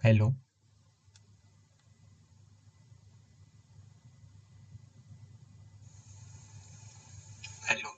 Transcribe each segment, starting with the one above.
Hello. Hello.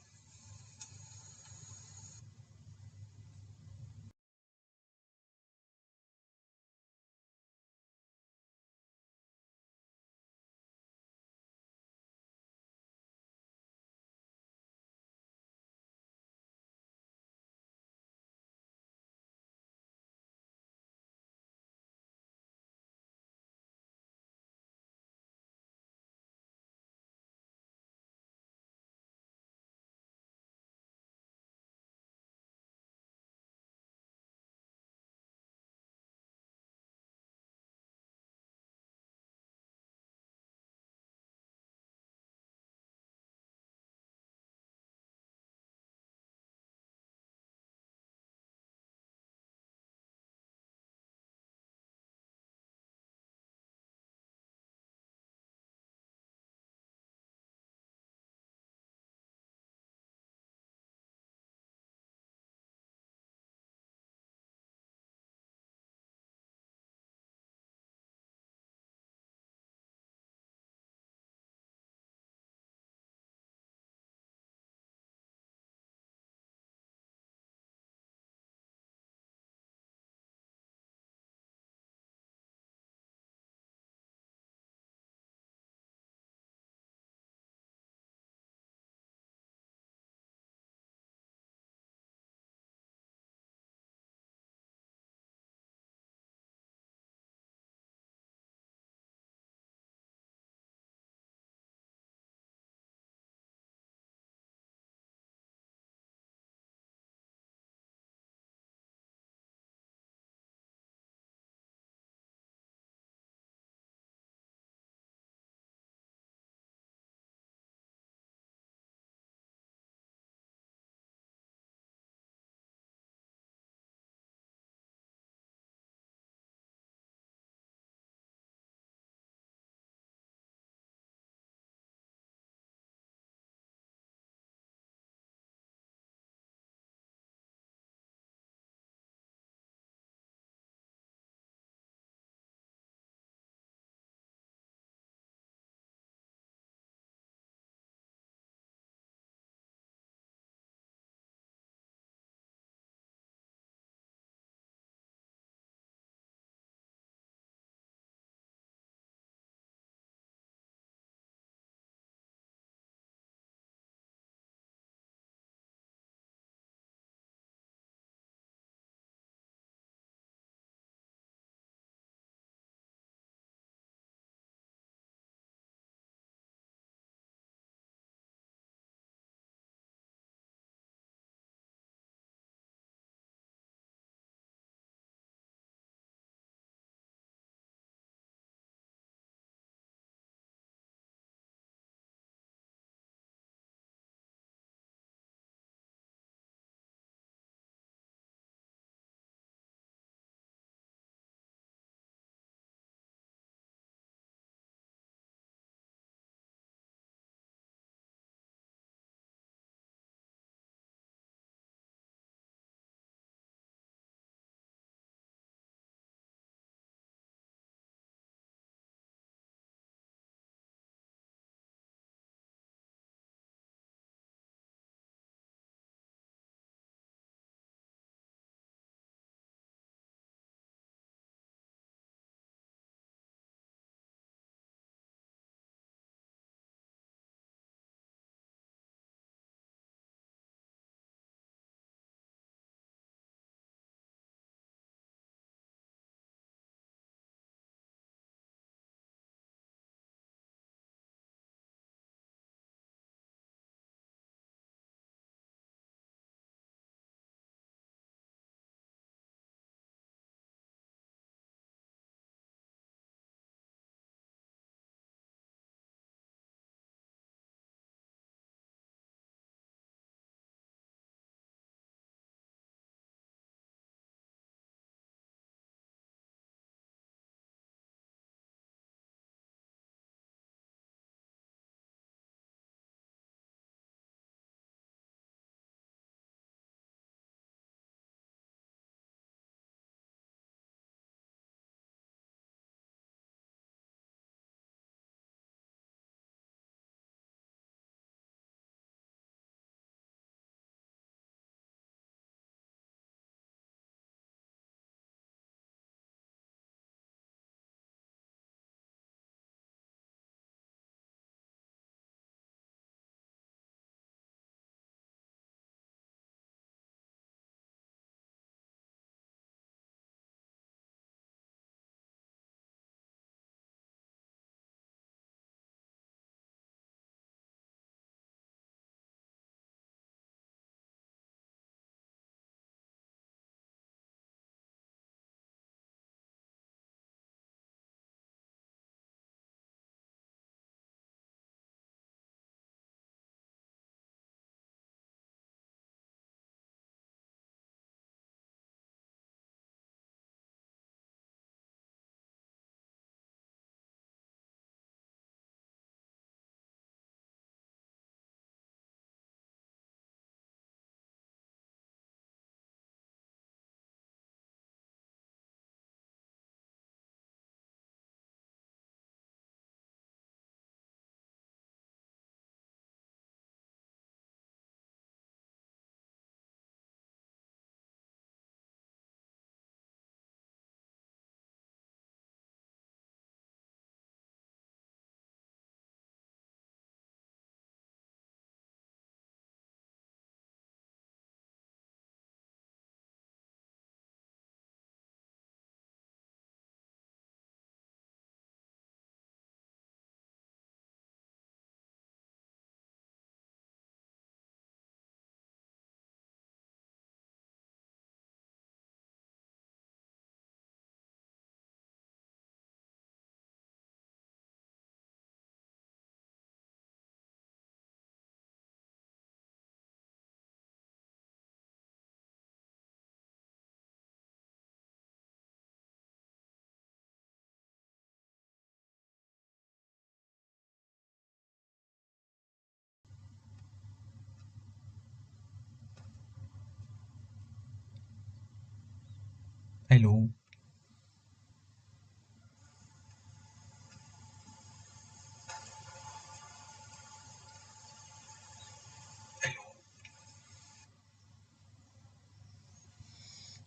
Hello.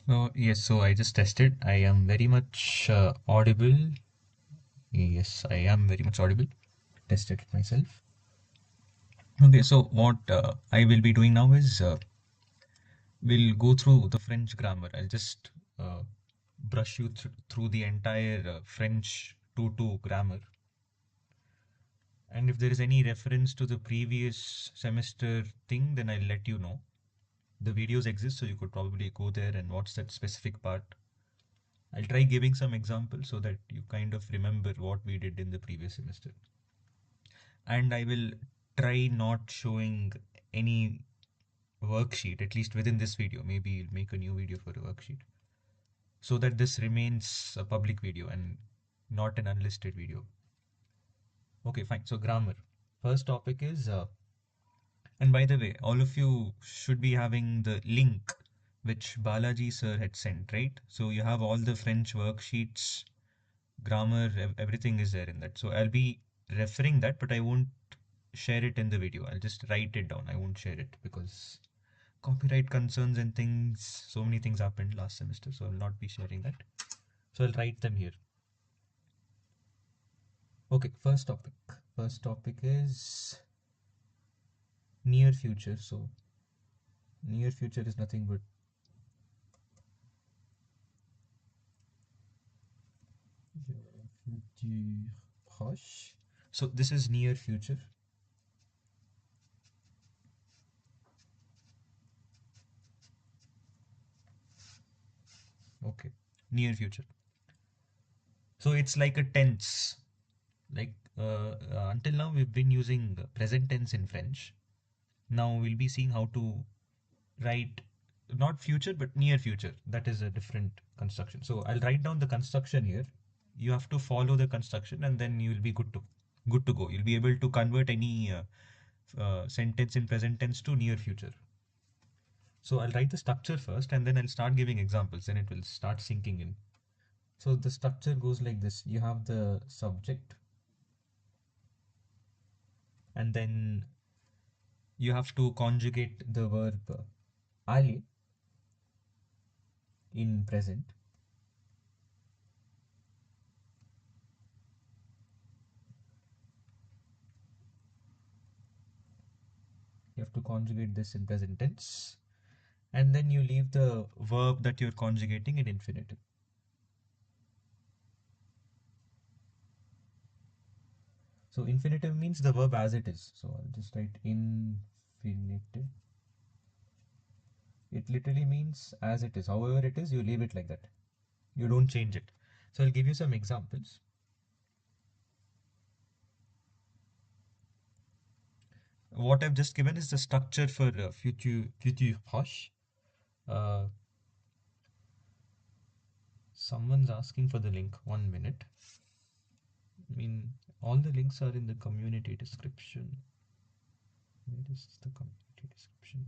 Hello. Yes, so I just tested. I am very much audible. Yes, I am very much audible. Tested it myself. Okay, so what I will be doing now is we'll go through the French grammar. I'll just brush you through the entire French 2-2 grammar. And if there is any reference to the previous semester thing, then I'll let you know. The videos exist, so you could probably go there and watch that specific part. I'll try giving some examples so that you kind of remember what we did in the previous semester. And I will try not showing any worksheet, at least within this video. Maybe you'll make a new video for a worksheet so that this remains a public video and not an unlisted video. Okay, fine. So, grammar. First topic is, and by the way, all of you should be having the link which Balaji sir had sent, right? So, you have all the French worksheets, grammar, everything is there in that. So I'll be referring that, but I won't share it in the video. I'll just write it down. I won't share it because copyright concerns and things, so many things happened last semester. So I'll not be sharing that. So I'll write them here. Okay, first topic. First topic is near future. So near future is nothing but futur proche. So this is near future. Okay, near future. So it's like a tense. Like until now, we've been using present tense in French. Now we'll be seeing how to write not future but near future. That is a different construction. So I'll write down the construction here. You have to follow the construction, and then you will be good to go. You'll be able to convert any sentence in present tense to near future. So I'll write the structure first, and then I'll start giving examples. Then it will start sinking in. So the structure goes like this: you have the subject, and then you have to conjugate the verb aller in present. You have to conjugate this in present tense, and then you leave the verb that you're conjugating in infinitive. So infinitive means the verb as it is. So I'll just write infinitive. It literally means as it is. However it is, you leave it like that. You don't change it. So I'll give you some examples. What I've just given is the structure for futur proche. Uh, Someone's asking for the link. 1 minute. I mean, all the links are in the community description. Where is the community description?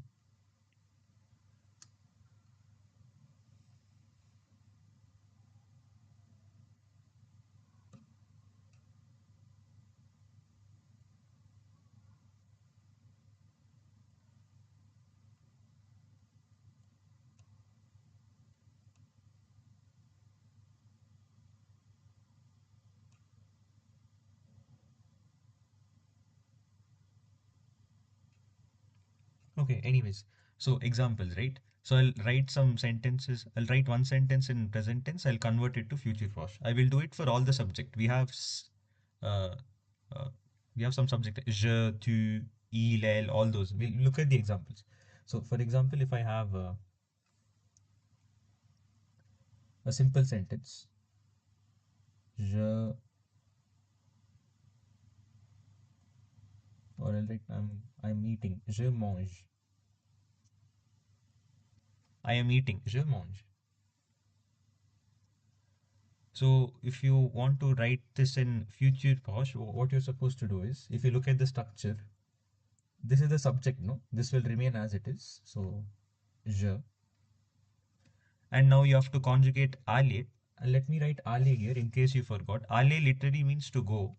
Okay, anyways. So examples, right? So I'll write some sentences. I'll write one sentence in present tense. I'll convert it to future force. I will do it for all the subject. Uh, uh, we have some subject. Je, tu, il, elle, all those. We'll look at the examples. So for example, if I have a simple sentence, je, or I'll write I'm eating. Je mange. I am eating. Je mange. So if you want to write this in future posh, what you're supposed to do is, if you look at the structure, this is the subject, no? This will remain as it is. So, je. And now you have to conjugate ale. And let me write ale here in case you forgot. Ale literally means to go.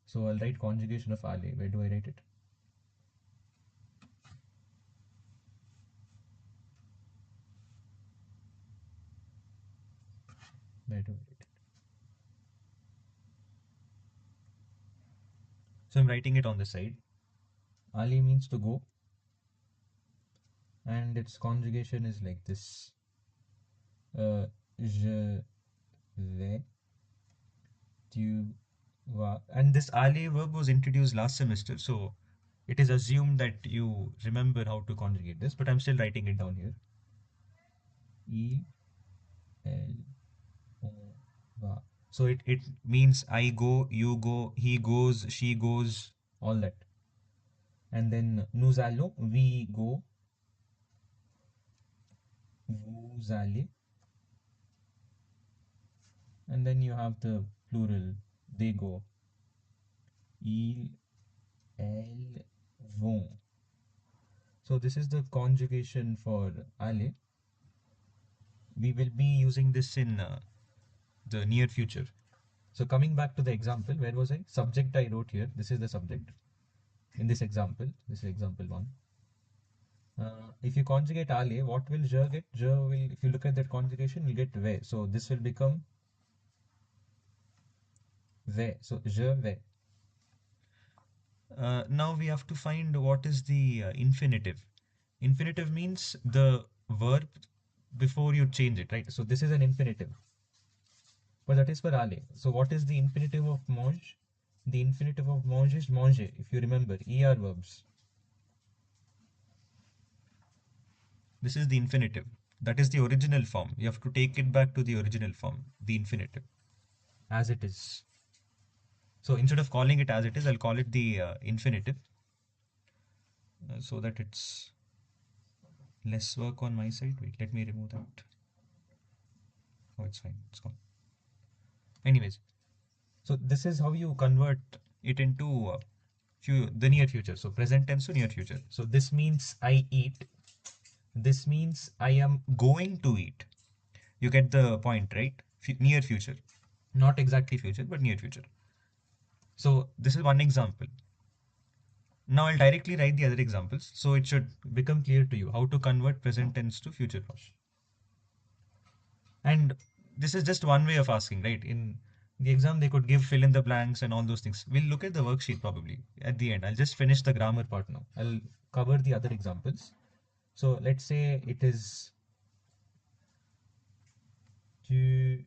So I'll write conjugation of ale. Where do I write it? Where do I write it? So I'm writing it on the side. Ale means to go, and its conjugation is like this. Je vais, tu vas. And this aller verb was introduced last semester, so it is assumed that you remember how to conjugate this, but I'm still writing it down here. Il, elle, on va. So it means I go, you go, he goes, she goes, all that. And then nous allons, we go, vous allez. And then you have the plural, they go. Ils, elles vont. So this is the conjugation for aller. We will be using this in the near future. So coming back to the example, where was I? Subject I wrote here. This is the subject. In this example, this is example 1. If you conjugate aller, what will je get? Je will, if you look at that conjugation, will get vais. So this will become vais. So je vais. Now we have to find what is the infinitive. Infinitive means the verb before you change it, right? So this is an infinitive. But that is for aller. So what is the infinitive of mange? The infinitive of mange is manger, if you remember, ER verbs. This is the infinitive. That is the original form. You have to take it back to the original form, the infinitive, as it is. So instead of calling it as it is, I'll call it the infinitive, so that it's less work on my side. Wait, let me remove that. Oh, it's fine. It's gone. Anyways, so this is how you convert it into the near future. So present tense to near future. So this means I eat. This means I am going to eat. You get the point, right? Near future. Not exactly future, but near future. So this is one example. Now I'll directly write the other examples, so it should become clear to you how to convert present tense to future tense. And this is just one way of asking, right? In the exam, they could give fill in the blanks and all those things. We'll look at the worksheet probably at the end. I'll just finish the grammar part now. I'll cover the other examples. So let's say it is tu.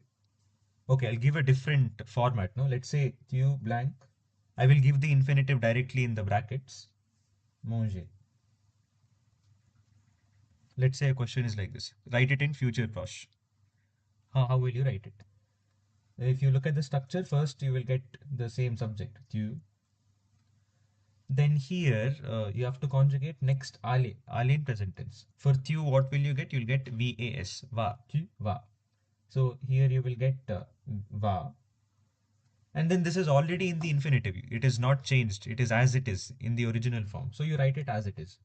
Okay, I'll give a different format now. Let's say tu blank. I will give the infinitive directly in the brackets. Manger. Let's say a question is like this. Write it in future proche. How will you write it? If you look at the structure, first you will get the same subject, tu. Then here you have to conjugate next ale, ale in present tense. For tu, what will you get? You'll get vas, va, tu, va. So here you will get va. And then this is already in the infinitive. It is not changed. It is as it is in the original form. So you write it as it is.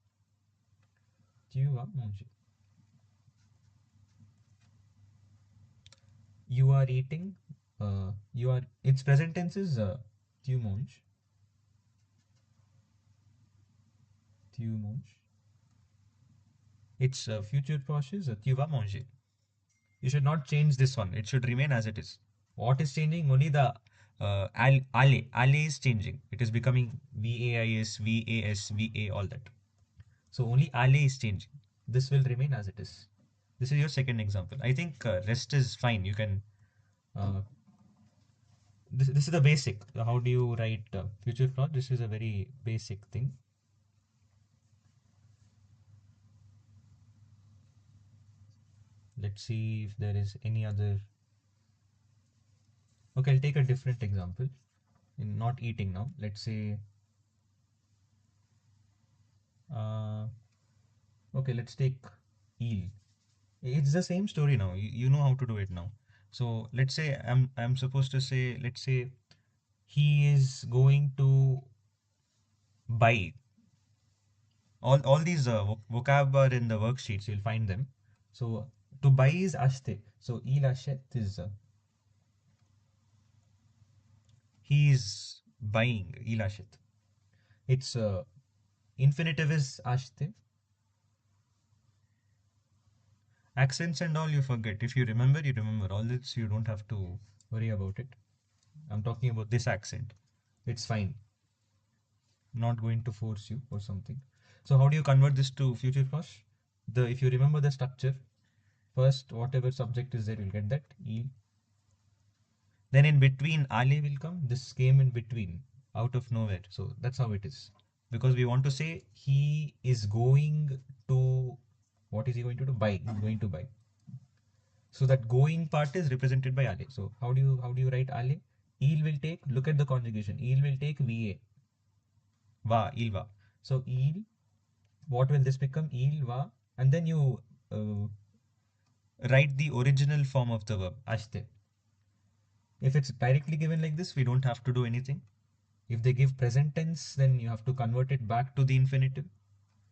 Tu vas manger. You are eating. Its present tense is tu manges. Tu manges. Its future proche is tu vas manger. You should not change this one. It should remain as it is. What is changing? Only the ale. Ale is changing. It is becoming VAIS, VAS, VA, all that. So only ale is changing. This will remain as it is. This is your second example. I think rest is fine. You can. This is the basic. How do you write future clause? This is a very basic thing. Let's see if there is any other. Okay, I'll take a different example. In not eating now. Let's say. Okay, let's take eel. It's the same story now. You know how to do it now. So let's say I'm supposed to say, let's say he is going to buy. All these vocab are in the worksheets. You'll find them. So To buy is acheter. So il achète is he is buying. Il achète. It's infinitive is acheter. Accents and all you forget. If you remember, you remember. All this you don't have to worry about it. I'm talking about this accent. It's fine. Not going to force you or something. So how do you convert this to future proche? If you remember the structure, first whatever subject is there, you'll get that il. Then in between ale will come. This came in between, out of nowhere. So that's how it is. Because we want to say he is going to. What is he going to do? Buy. He's going to buy. So that going part is represented by ale. So how do you write ale? Il will take. Look at the conjugation. Il will take va. Va. Il va. So il. What will this become? Il va. And then you write the original form of the verb. Ashte. If it's directly given like this, we don't have to do anything. If they give present tense, then you have to convert it back to the infinitive.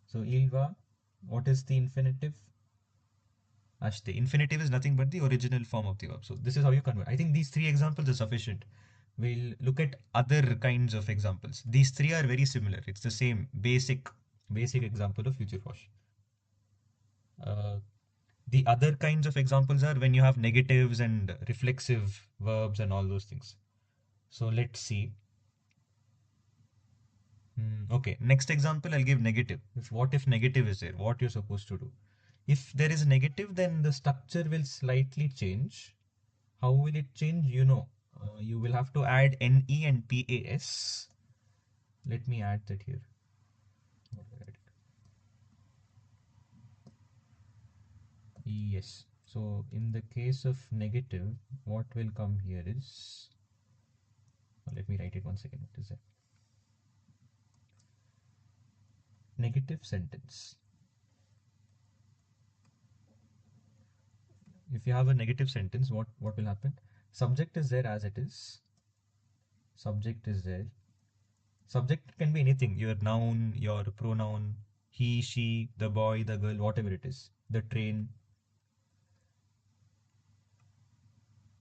So il va. What is the infinitive? Ashte. Infinitive is nothing but the original form of the verb. So this is how you convert. I think these three examples are sufficient. We'll look at other kinds of examples. These three are very similar. It's the same basic example of future wash. The other kinds of examples are when you have negatives and reflexive verbs and all those things. So let's see. Okay, next example I'll give negative. What if negative is there? What you're supposed to do? If there is negative, then the structure will slightly change. How will it change? You will have to add NE and PAS. Let me add that here. Yes. So in the case of negative, what will come here is, let me write it one second. What is that? Negative sentence. If you have a negative sentence, what will happen? Subject is there as it is. Subject is there. Subject can be anything. Your noun, your pronoun, he, she, the boy, the girl, whatever it is. The train.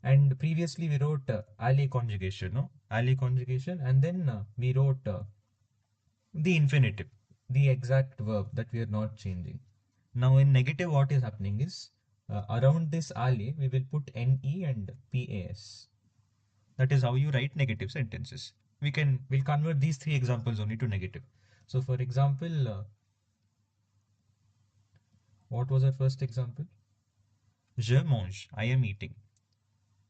And previously we wrote alle conjugation, no? Alle conjugation, and then we wrote the infinitive, the exact verb that we are not changing. Now in negative, what is happening is around this ale we will put ne and pas. That is how you write negative sentences. We'll convert these three examples only to negative. So for example, what was our first example? Je mange. I am eating.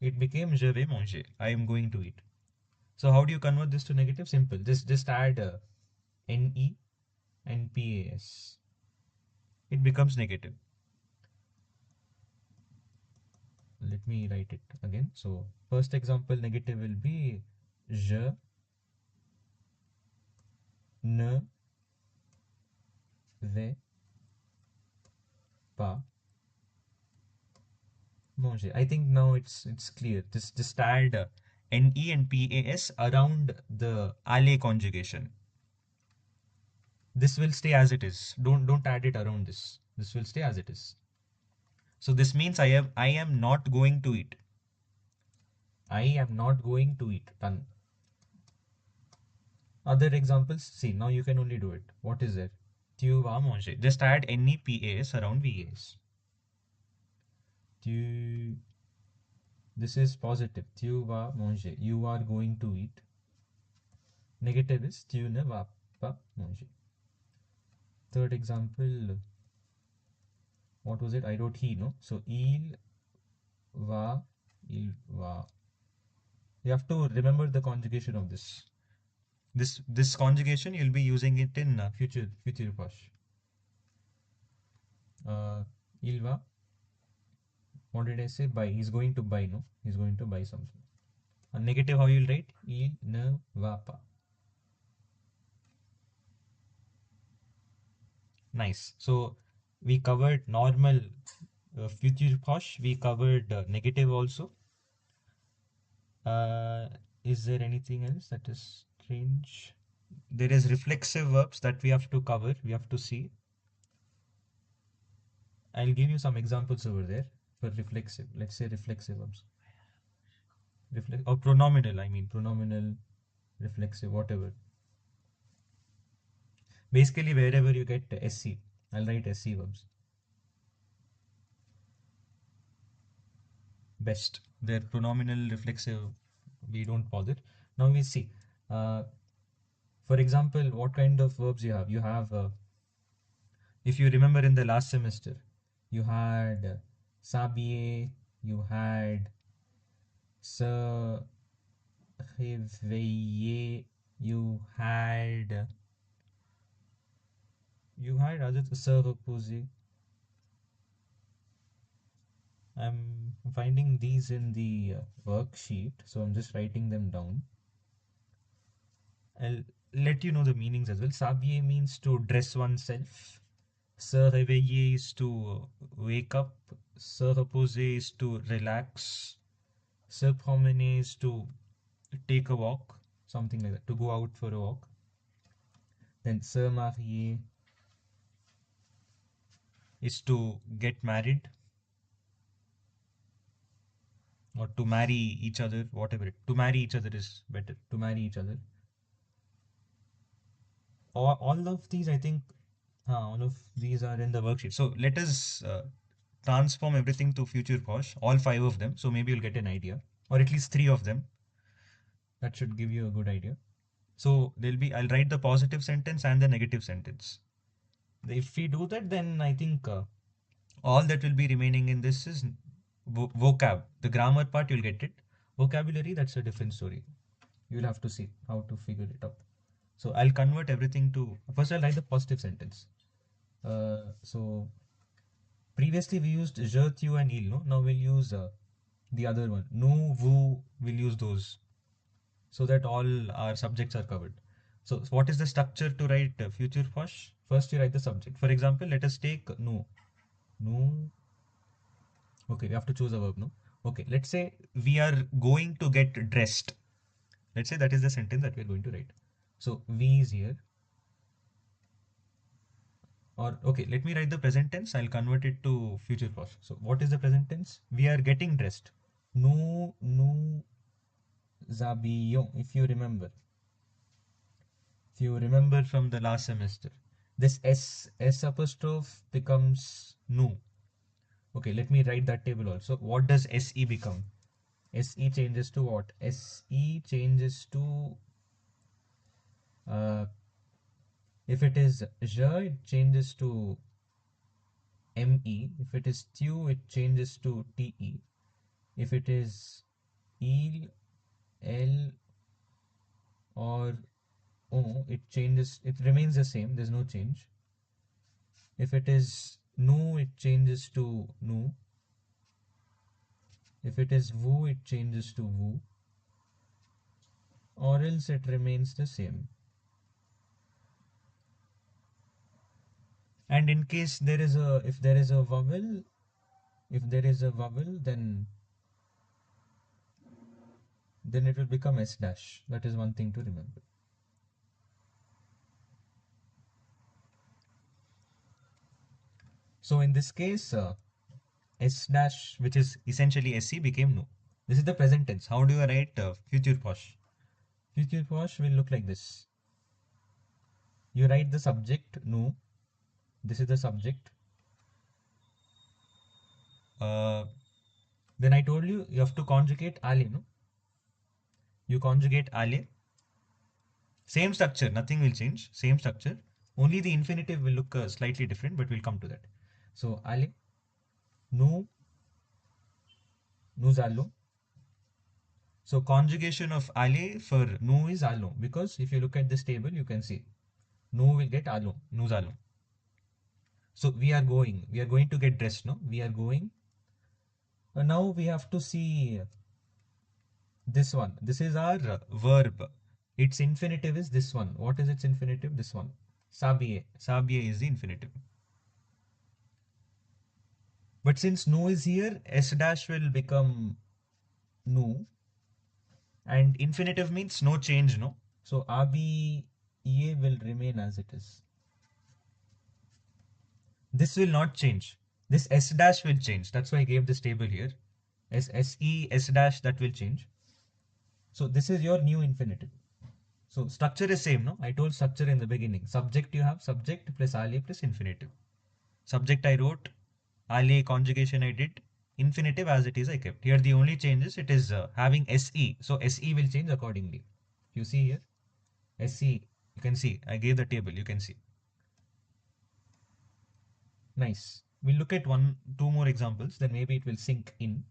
It became je vais manger. I am going to eat. So how do you convert this to negative? Simple. Just add ne and pas. It becomes negative. Let me write it again. So first example negative will be je ne vais pas manger. I think now it's clear. Just add ne and pas around the ale conjugation. This will stay as it is. Don't add it around this. This will stay as it is. So this means I am not going to eat. I am not going to eat. Done. Other examples, see, now you can only do it. What is there? Tu vas manger. Just add any PAS around VAs. Tu. This is positive. Tu vas manger. You are going to eat. Negative is tu ne vas pas manger. Third example, what was it? I wrote he, no? So il va. You have to remember the conjugation of this. This conjugation you'll be using it in future past. Il va. What did I say? Buy. He's going to buy. No, he's going to buy something. A negative, how you'll write? Il ne va pas. Nice. So we covered normal future past. We covered negative also. Is there anything else that is strange? There is reflexive verbs that we have to cover. We have to see. I'll give you some examples over there for reflexive. Let's say reflexive verbs. Or pronominal, I mean pronominal, reflexive, whatever. Basically, wherever you get SC, I'll write SC verbs. Best. They're pronominal, reflexive, we don't bother. Now we see. For example, what kind of verbs you have? You have, if you remember in the last semester, you had sabier, you had se réveiller, you had other se reposer. I'm finding these in the worksheet, so I'm just writing them down. I'll let you know the meanings as well. S'habiller means to dress oneself. Se réveiller is to wake up. Se reposer is to relax. Se promener is to take a walk, something like that, to go out for a walk. Then se marier is to get married or to marry each other, whatever. To marry each other is better. To marry each other. All of these, I think, all of these are in the worksheet. So let us transform everything to future posh, all five of them. So maybe you'll get an idea, or at least three of them. That should give you a good idea. So I'll write the positive sentence and the negative sentence. If we do that, then I think all that will be remaining in this is vocab. The grammar part, you'll get it. Vocabulary, that's a different story. You'll have to see how to figure it out. So I'll convert everything to, first I'll write the positive sentence. So previously we used je, tu and il, no? Now we'll use the other one. Nous, vous, we'll use those. So that all our subjects are covered. So what is the structure to write future posh? First you write the subject. For example, let us take nous. Nous. Okay, we have to choose a verb, no? Okay, let's say we are going to get dressed. Let's say that is the sentence that we're going to write. So we is here. Or okay, let me write the present tense. I'll convert it to future past. So what is the present tense? We are getting dressed. Nous habillons. If you remember from the last semester, this S apostrophe becomes nous. Okay, let me write that table also. What does SE become? SE changes to what? SE changes to if it is je, it changes to ME. If it is tu, it changes to TE. If it is il, L, or O, it changes, it remains the same, there's no change. If it is nous, it changes to nous. If it is vous, it changes to vous. Or else it remains the same. And in case there is a, if there is a vowel, then it will become S dash. That is one thing to remember. So in this case, S dash, which is essentially SC, became no. This is the present tense. How do I write future posh? Future posh will look like this. You write the subject no. This is the subject. Then I told you have to conjugate ale, no? You conjugate ale. Same structure, nothing will change. Same structure. Only the infinitive will look slightly different, but we'll come to that. So ale, nous allons. So conjugation of ale for nous is allons, because if you look at this table, you can see nous will get allons, nous allons. So we are going to get dressed, no? We are going. Now we have to see this one. This is our verb. Its infinitive is this one. What is its infinitive? This one. S'habiller. S'habiller is the infinitive. But since nous is here, S dash will become nous. And infinitive means no change, no? So habiller will remain as it is. This will not change. This S dash will change. That's why I gave this table here. SE, S dash, that will change. So this is your new infinitive. So structure is same, no? I told structure in the beginning. Subject you have subject plus ale plus infinitive. Subject I wrote, ale conjugation I did, infinitive as it is I kept. Here the only change is it is having SE. So SE will change accordingly. You see here, SE, you can see, I gave the table, you can see. Nice. We'll look at two more examples, then maybe it will sink in.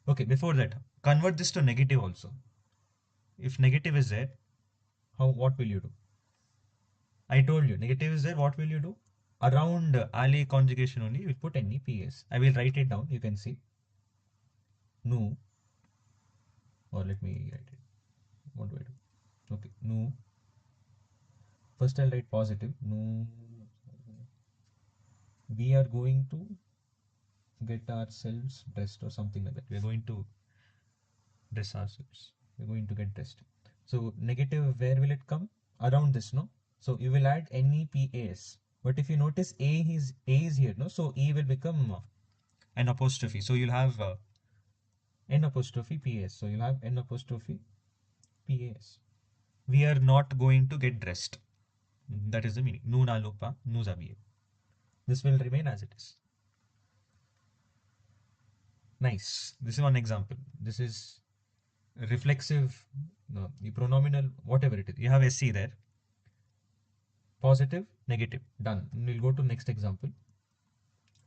Okay, before that, convert this to negative also. If negative is there, what will you do? I told you, negative is there, what will you do? Around ale conjugation only, you will put NEPS. I will write it down, you can see. No, or let me write it. What do I do? Okay, no. First I'll write positive. No, we are going to get ourselves dressed or something like that. We are going to dress ourselves. We're going to get dressed. So negative, where will it come? Around this, no? So you will add NEPAS. But if you notice A is here, no? So E will become an apostrophe. So you'll have N apostrophe PAS. So you'll have N apostrophe PAS. We are not going to get dressed. That is the meaning. Nu na lopa, nu zabiye. This will remain as it is. Nice. This is one example. This is reflexive, no, the pronominal, whatever it is. You have SC there. Positive, negative. Done. We'll go to next example.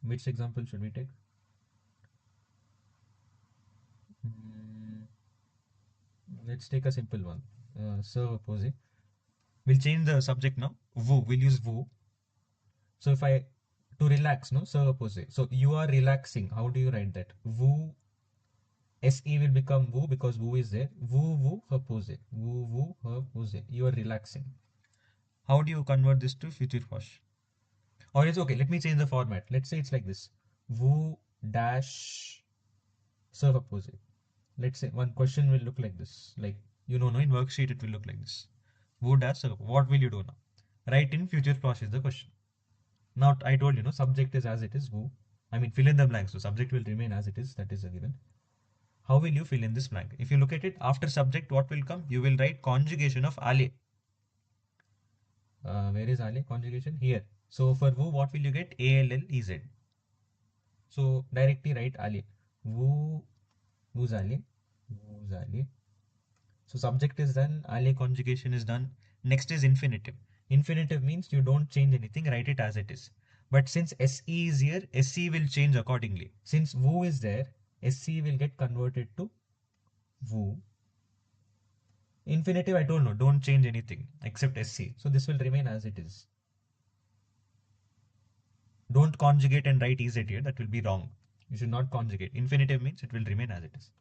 Which example should we take? Let's take a simple one. So opposite. We'll change the subject now. Woo. We'll use woo. So if I to relax, no, so opposite. So you are relaxing. How do you write that? Woo. SE will become woo because woo is there. Woo woo opposite. Woo woo opposite. You are relaxing. How do you convert this to future proche? Or it's okay. Let me change the format. Let's say it's like this. Woo dash serve opposite. Let's say one question will look like this. Like, no, in worksheet it will look like this. Woo dash serve. What will you do now? Write in future proche is the question. Now I told you, subject is as it is, woo. I mean, fill in the blanks. So subject will remain as it is. That is a given. How will you fill in this blank? If you look at it, after subject, what will come? You will write conjugation of ale. Where is ale conjugation? Here. So for woo, what will you get? ALLEZ. So directly write ale. Woo, woo's ale. Woo's ale. So subject is done. Ale conjugation is done. Next is infinitive. Infinitive means you don't change anything. Write it as it is. But since SE is here, SE will change accordingly. Since woo is there, SE will get converted to woo. Infinitive, I don't know. Don't change anything except SC. So this will remain as it is. Don't conjugate and write EZ here. That will be wrong. You should not conjugate. Infinitive means it will remain as it is.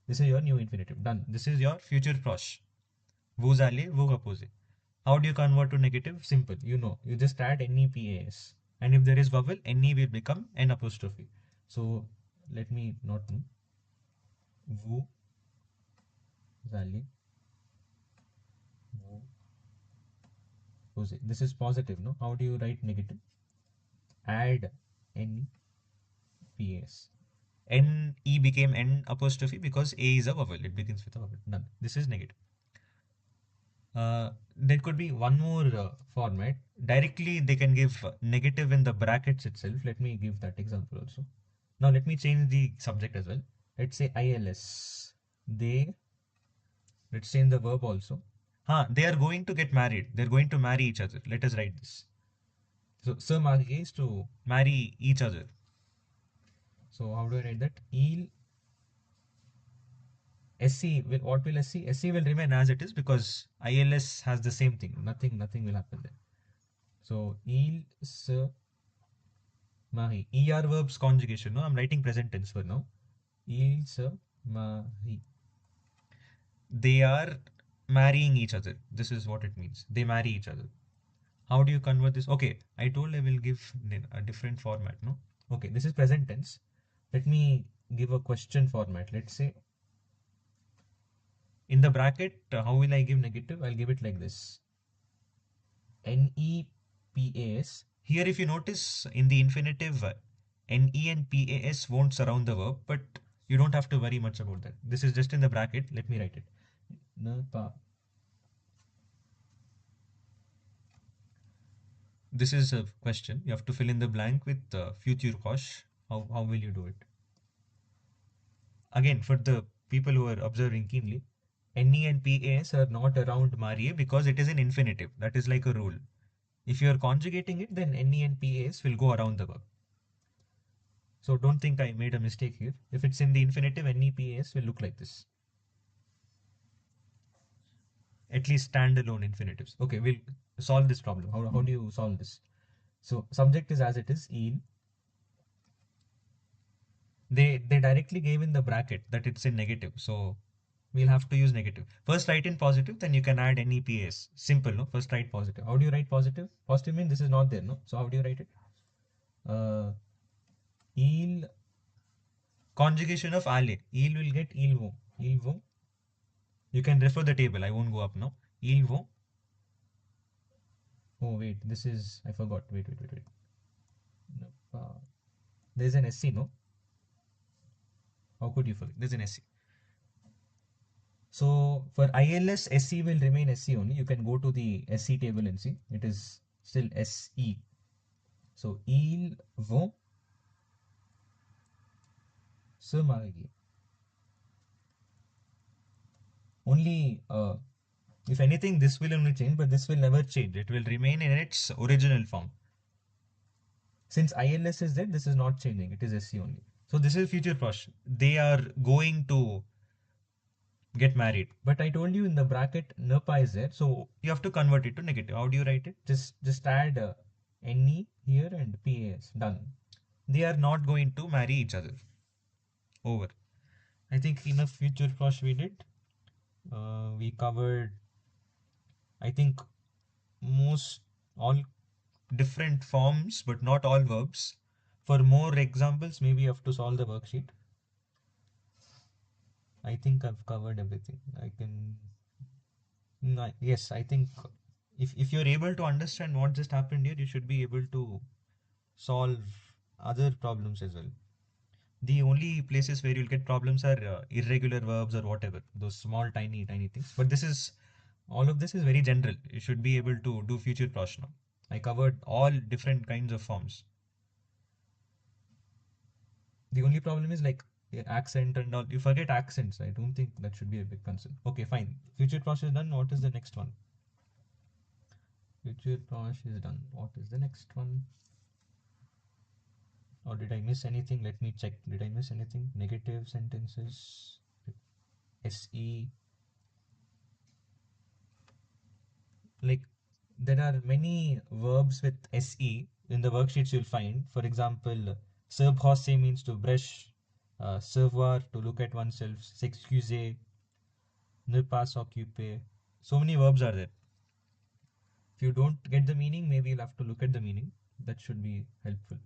This is your new infinitive. Done. This is your future proche. Vous allez, vous reposez. How do you convert to negative? Simple. You just add NEPAS. And if there is vowel, NE will become N apostrophe. So let me not know. Vous allez, vous reposez. This is positive, no? How do you write negative? Add NEPAS. NE became N apostrophe because A is a vowel. It begins with a vowel. Done. This is negative. There could be one more format. Directly they can give negative in the brackets itself. Let me give that example also. Now let me change the subject as well. Let's say ILS. Let's change the verb also. They are going to get married. They're going to marry each other. Let us write this. So se marier is to marry each other. So how do I write that? SC will, what will SC? SC will remain as it is because ILS has the same thing. Nothing will happen there. So il se marie. ER verbs conjugation. No, I'm writing present tense for now. Il se marie. They are marrying each other. This is what it means. They marry each other. How do you convert this? Okay, I told I will give a different format, no? Okay, this is present tense. Let me give a question format. Let's say in the bracket, how will I give negative? I'll give it like this. NEPAS. Here if you notice in the infinitive, NE and PAS won't surround the verb, but you don't have to worry much about that. This is just in the bracket. Let me write it. This is a question. You have to fill in the blank with future proche. How will you do it? Again, for the people who are observing keenly, NE and PAS are not around Marie because it is an infinitive. That is like a rule. If you are conjugating it, then NE and PAS will go around the verb. So don't think I made a mistake here. If it's in the infinitive, NE, PAS will look like this. At least standalone infinitives. Okay, we'll solve this problem. How do you solve this? So subject is as it is, il. They directly gave in the bracket that it's in negative. So we'll have to use negative. First write in positive, then you can add NEPS. Simple, no? First write positive. How do you write positive? Positive means this is not there, no? So how do you write it? Il conjugation of ale. Il will get il vont. Il vont. You can refer the table. I won't go up now. Il vont. Oh wait, this is I forgot. Wait. No, there's an SC, no? How could you forget? There's an SC. So for ILS, SC will remain SC only. You can go to the SC table and see. It is still SE. So ils vont se marier. Only if anything, this will only change, but this will never change. It will remain in its original form. Since ILS is there, this is not changing. It is SC only. So this is future proche. They are going to get married. But I told you in the bracket NEPA is there, so you have to convert it to negative. How do you write it? Just add NE here and PAS. Done. They are not going to marry each other. Over. I think enough future proche we did. We covered, I think, most all different forms, but not all verbs. For more examples, maybe you have to solve the worksheet. I think I've covered everything. I can. No, yes, I think if you're able to understand what just happened here, you should be able to solve other problems as well. The only places where you'll get problems are irregular verbs or whatever, those small, tiny things. But this is all of this is very general. You should be able to do future prosh now. I covered all different kinds of forms. The only problem is like accent and all. You forget accents. I don't think that should be a big concern. Okay, fine. Future prosh is done. What is the next one? Future prosh is done. What is the next one? Or did I miss anything? Let me check. Did I miss anything? Negative sentences. SE. Like there are many verbs with SE in the worksheets you'll find. For example, se brosser means to brush, savoir to look at oneself, s'excuser, ne pas s'occuper. So many verbs are there. If you don't get the meaning, maybe you'll have to look at the meaning. That should be helpful.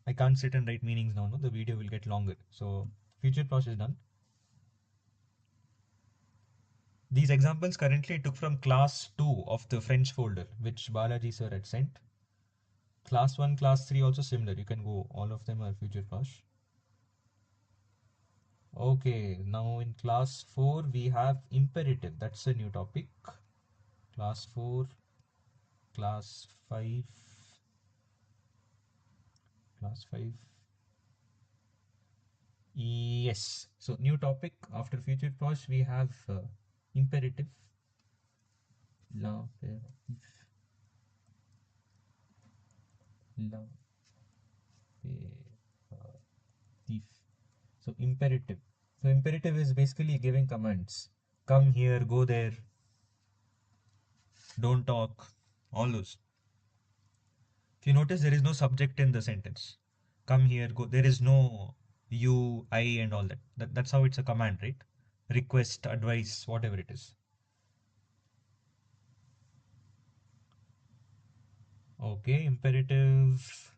I can't sit and write meanings now, no? The video will get longer. So future process is done. These examples currently I took from class 2 of the French folder, which Balaji sir had sent. Class 1, class 3 also similar. You can go, all of them are future prosh. Okay, now in class 4 we have imperative. That's a new topic. Class 4, class 5, class 5. Yes. So new topic after future prosh we have imperative. L'impératif. L'impératif. So imperative. So imperative is basically giving commands. Come here, go there, don't talk, all those. If you notice, there is no subject in the sentence. Come here, go. There is no you, I, and all that. That's how it's a command, right? Request, advice, whatever it is. Okay, imperative.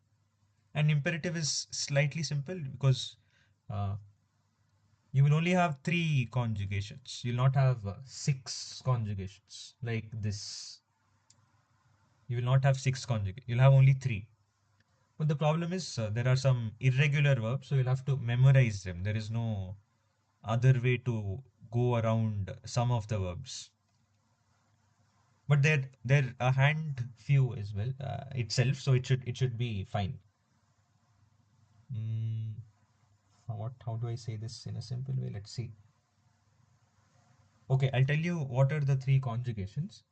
And imperative is slightly simple because you will only have 3 conjugations. You'll not have 6 conjugations like this. You will not have 6 conjugations. You'll have only 3. But the problem is there are some irregular verbs, so you'll have to memorize them. There is no other way to go around some of the verbs. But they're a hand few as well itself, so it should be fine. Mm, how do I say this in a simple way? Let's see. Okay, I'll tell you what are the three conjugations.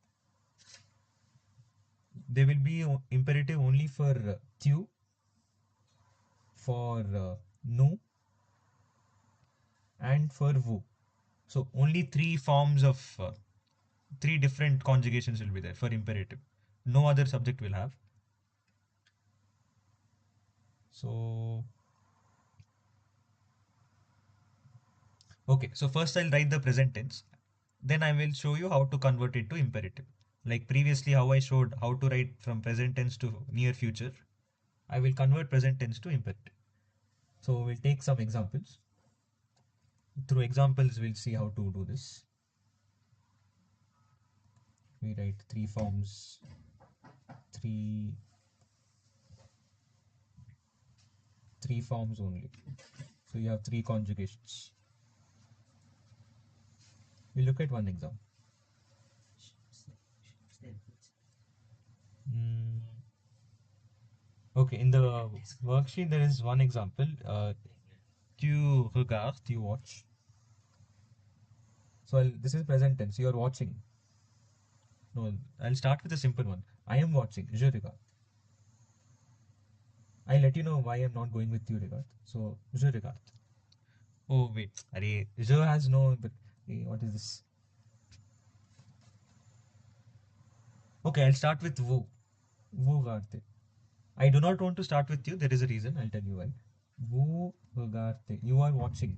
They will be imperative only for tu, for nu, and for vu. So only three forms of three different conjugations will be there for imperative. No other subject will have. So okay, so first I'll write the present tense. Then I will show you how to convert it to imperative. Like previously, how I showed how to write from present tense to near future, I will convert present tense to imperative. So we'll take some examples. Through examples, we'll see how to do this. We write three forms, three forms only. So you have three conjugations. We look at one example. Mm, okay, in the worksheet there is one example. Tu regardes, you watch. So this is present tense. You are watching. No, I'll start with a simple one. I am watching. Je regarde. I'll let you know why I'm not going with you regarde. So je regarde. Oh wait, Arey, je has no. But what is this? Okay, I'll start with vous. Vous regardez. I do not want to start with you. There is a reason. I'll tell you why. Vous regardez. You are watching.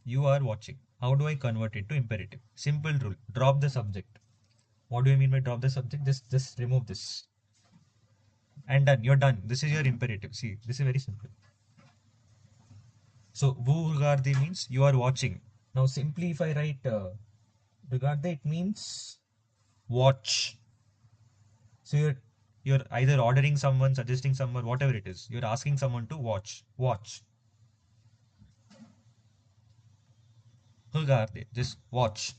You are watching. How do I convert it to imperative? Simple rule. Drop the subject. What do I mean by drop the subject? Just remove this. And done. You're done. This is your imperative. See, this is very simple. So, vous regardez means you are watching. Now, simply if I write regardez, it means watch. So you're either ordering someone, suggesting someone, whatever it is. You're asking someone to watch. Watch. Regardez. Just watch.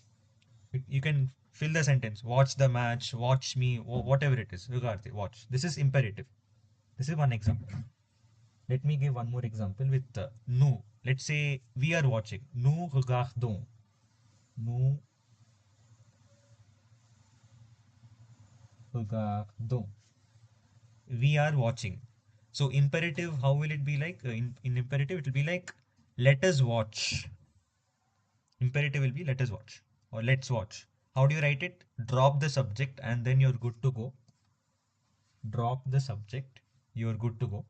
You can fill the sentence. Watch the match. Watch me. Whatever it is. Regardez. Watch. This is imperative. This is one example. Let me give one more example with nous. Let's say we are watching. Nous regardons. Nous regardons. We are watching. So imperative, how will it be like? In imperative, it will be like let us watch. Imperative will be let us watch or let's watch. How do you write it? Drop the subject and then you're good to go. Drop the subject, you're good to go.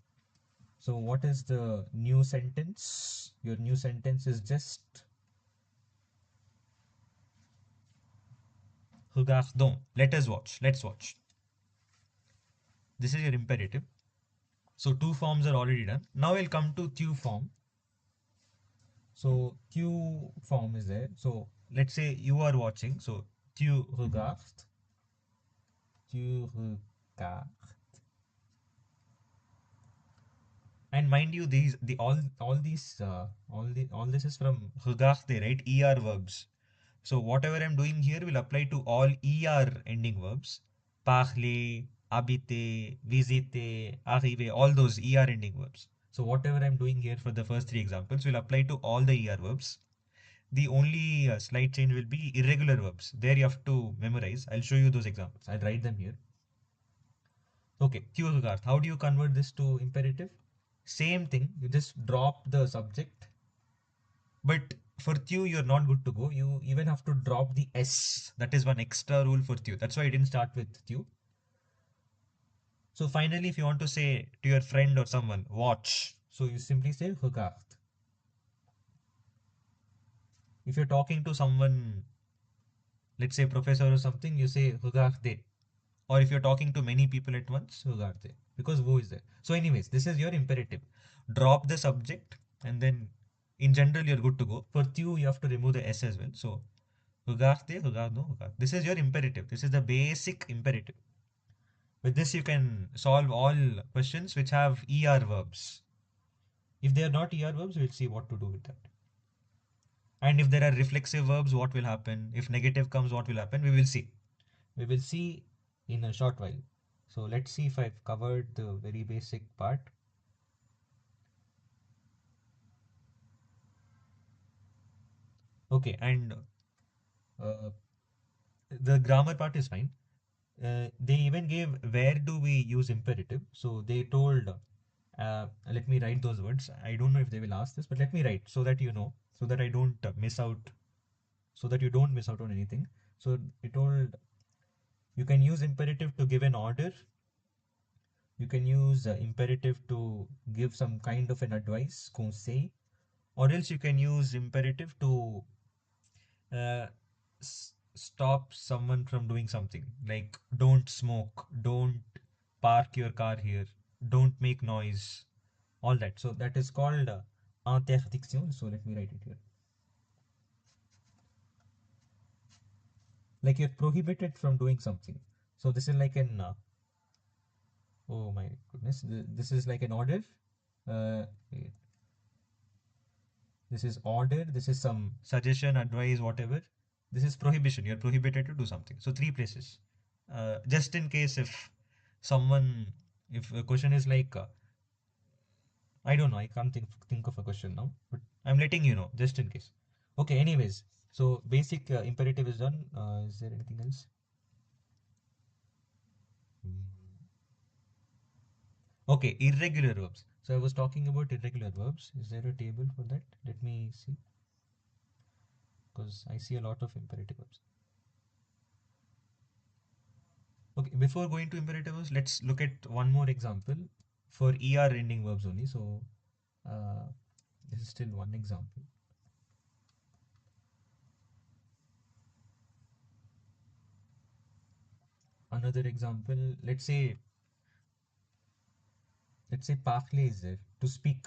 So what is the new sentence? Your new sentence is just regardons. Let us watch. Let's watch. This is your imperative. So two forms are already done. Now we'll come to tu form. So tu form is there. So let's say you are watching. So tu regardes. Tu regardes. And mind you, these the all these all this is from regarder, right? Er verbs. So whatever I'm doing here will apply to all er ending verbs. Parler, habiter, visiter, arriver, all those er ending verbs. So whatever I'm doing here for the first three examples will apply to all the er verbs. The only slight change will be irregular verbs. There you have to memorize. I'll show you those examples. I'll write them here. Okay, tu regardes. How do you convert this to imperative? Same thing, you just drop the subject. But for tu, you're not good to go. You even have to drop the s. That is one extra rule for tu. That's why I didn't start with tu. So finally, if you want to say to your friend or someone, watch. So you simply say regarde. If you're talking to someone, let's say professor or something, you say regarde. Or if you're talking to many people at once, regarde. Because wo is there. So anyways, this is your imperative. Drop the subject and then in general you're good to go. For tu, you have to remove the s as well. So regarde, regardons, regarde. This is your imperative. This is the basic imperative. With this, you can solve all questions which have ER verbs. If they are not ER verbs, we'll see what to do with that. And if there are reflexive verbs, what will happen? If negative comes, what will happen? We will see. We will see in a short while. So let's see if I've covered the very basic part. Okay, and uh, the grammar part is fine. They even gave where do we use imperative. So they told, let me write those words. I don't know if they will ask this, but let me write so that you know, so that I don't miss out, so that you don't miss out on anything. So it told you can use imperative to give an order. You can use imperative to give some kind of an advice, conseil, or else you can use imperative to uh, stop someone from doing something like don't smoke, don't park your car here, don't make noise, all that. So that is called interdiction. So let me write it here. Like you're prohibited from doing something. So this is like an oh my goodness, this is like an order. Wait. This is order. This is some suggestion, advice, whatever. This is prohibition. You're prohibited to do something. So three places. Just in case if someone, if a question is like, I don't know, I can't think of a question now, but I'm letting you know just in case. Okay. Anyways, so basic imperative is done. Is there anything else? Hmm. Okay, irregular verbs. So I was talking about irregular verbs. Is there a table for that? Let me see, because I see a lot of imperative verbs. Okay, before going to imperative verbs, let's look at one more example for ER ending verbs only. So uh, this is still one example. Another example, let's say parler is there, to speak.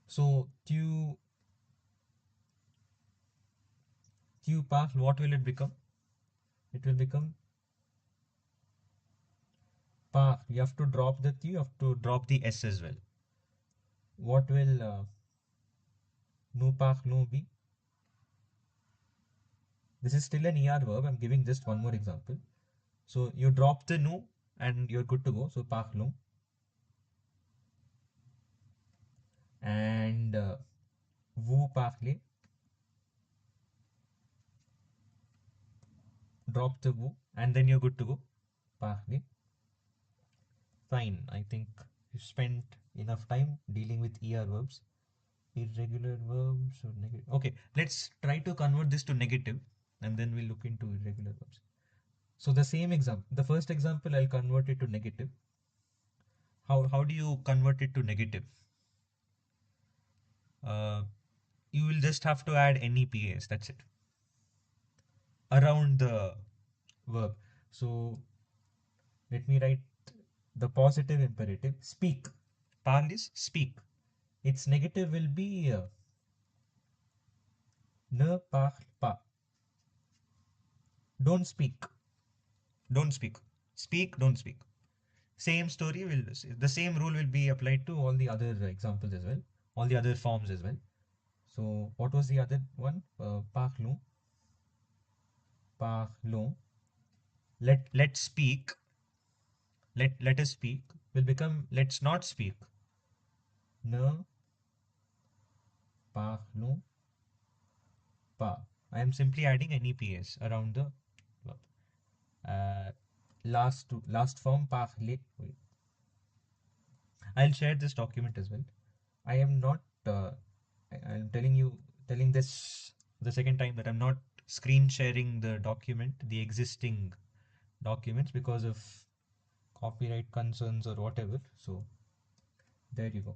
So tu parles, what will it become? It will become par. You have to drop the tu, you have to drop the s as well. What will nous parlons be? This is still an ER verb. I'm giving just one more example. So you drop the nous and you're good to go. So parlons. And vous parlez. Drop the vous and then you're good to go. Parlez. Fine. I think you spent enough time dealing with ER verbs. Irregular verbs or negative. Okay, let's try to convert this to negative and then we'll look into irregular verbs. So the same example, the first example, I'll convert it to negative. How do you convert it to negative? Uh, you will just have to add any PAs. That's it. Around the verb. So let me write the positive imperative. Speak. Parle is speak. Its negative will be ne parle pas. Don't speak. Don't speak. Speak, don't speak. Same story will, the same rule will be applied to all the other examples as well, all the other forms as well. So what was the other one? Parlons. Parlons. Let's speak. Let us speak will become let's not speak. Ne parlons pas. I am simply adding any PS around the verb. Uh, last form parler. Wait. I'll share this document as well. I am not. I'm telling this the second time that I'm not screen sharing the document, the existing documents, because of copyright concerns or whatever. So there you go.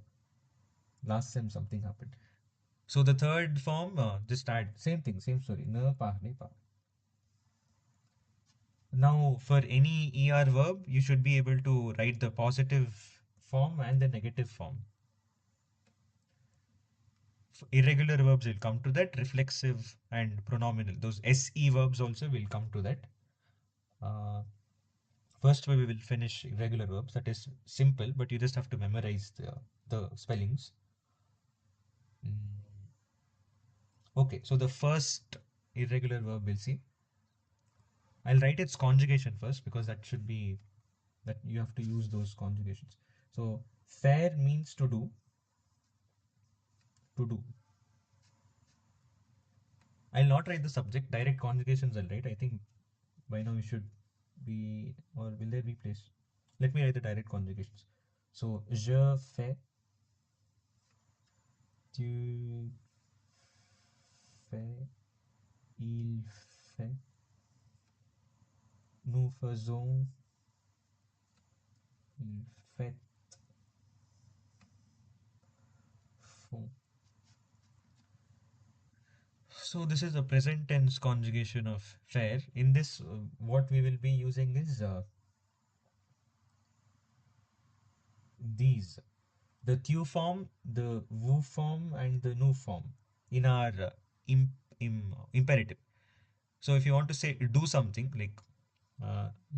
Last time something happened. So the third form, just add same thing, same story. Ne parle pas. Now for any ER verb, you should be able to write the positive form and the negative form. Irregular verbs will come to that. Reflexive and pronominal, those SE verbs also will come to that. Uh, First, we will finish irregular verbs. That is simple, but you just have to memorize the spellings. Mm. Okay, so the first irregular verb we'll see. I'll write its conjugation first because that should be that you have to use those conjugations. So faire means to do. To do. I'll not write the subject. Direct conjugations I'll write. I think by now you should be, or will there be place? Let me write the direct conjugations. So je fais, tu fais, il fait, nous faisons, il fait, font. So this is a present tense conjugation of faire. In this, what we will be using is these: the tu form, the vous form, and the nous form in our imperative. So if you want to say do something, like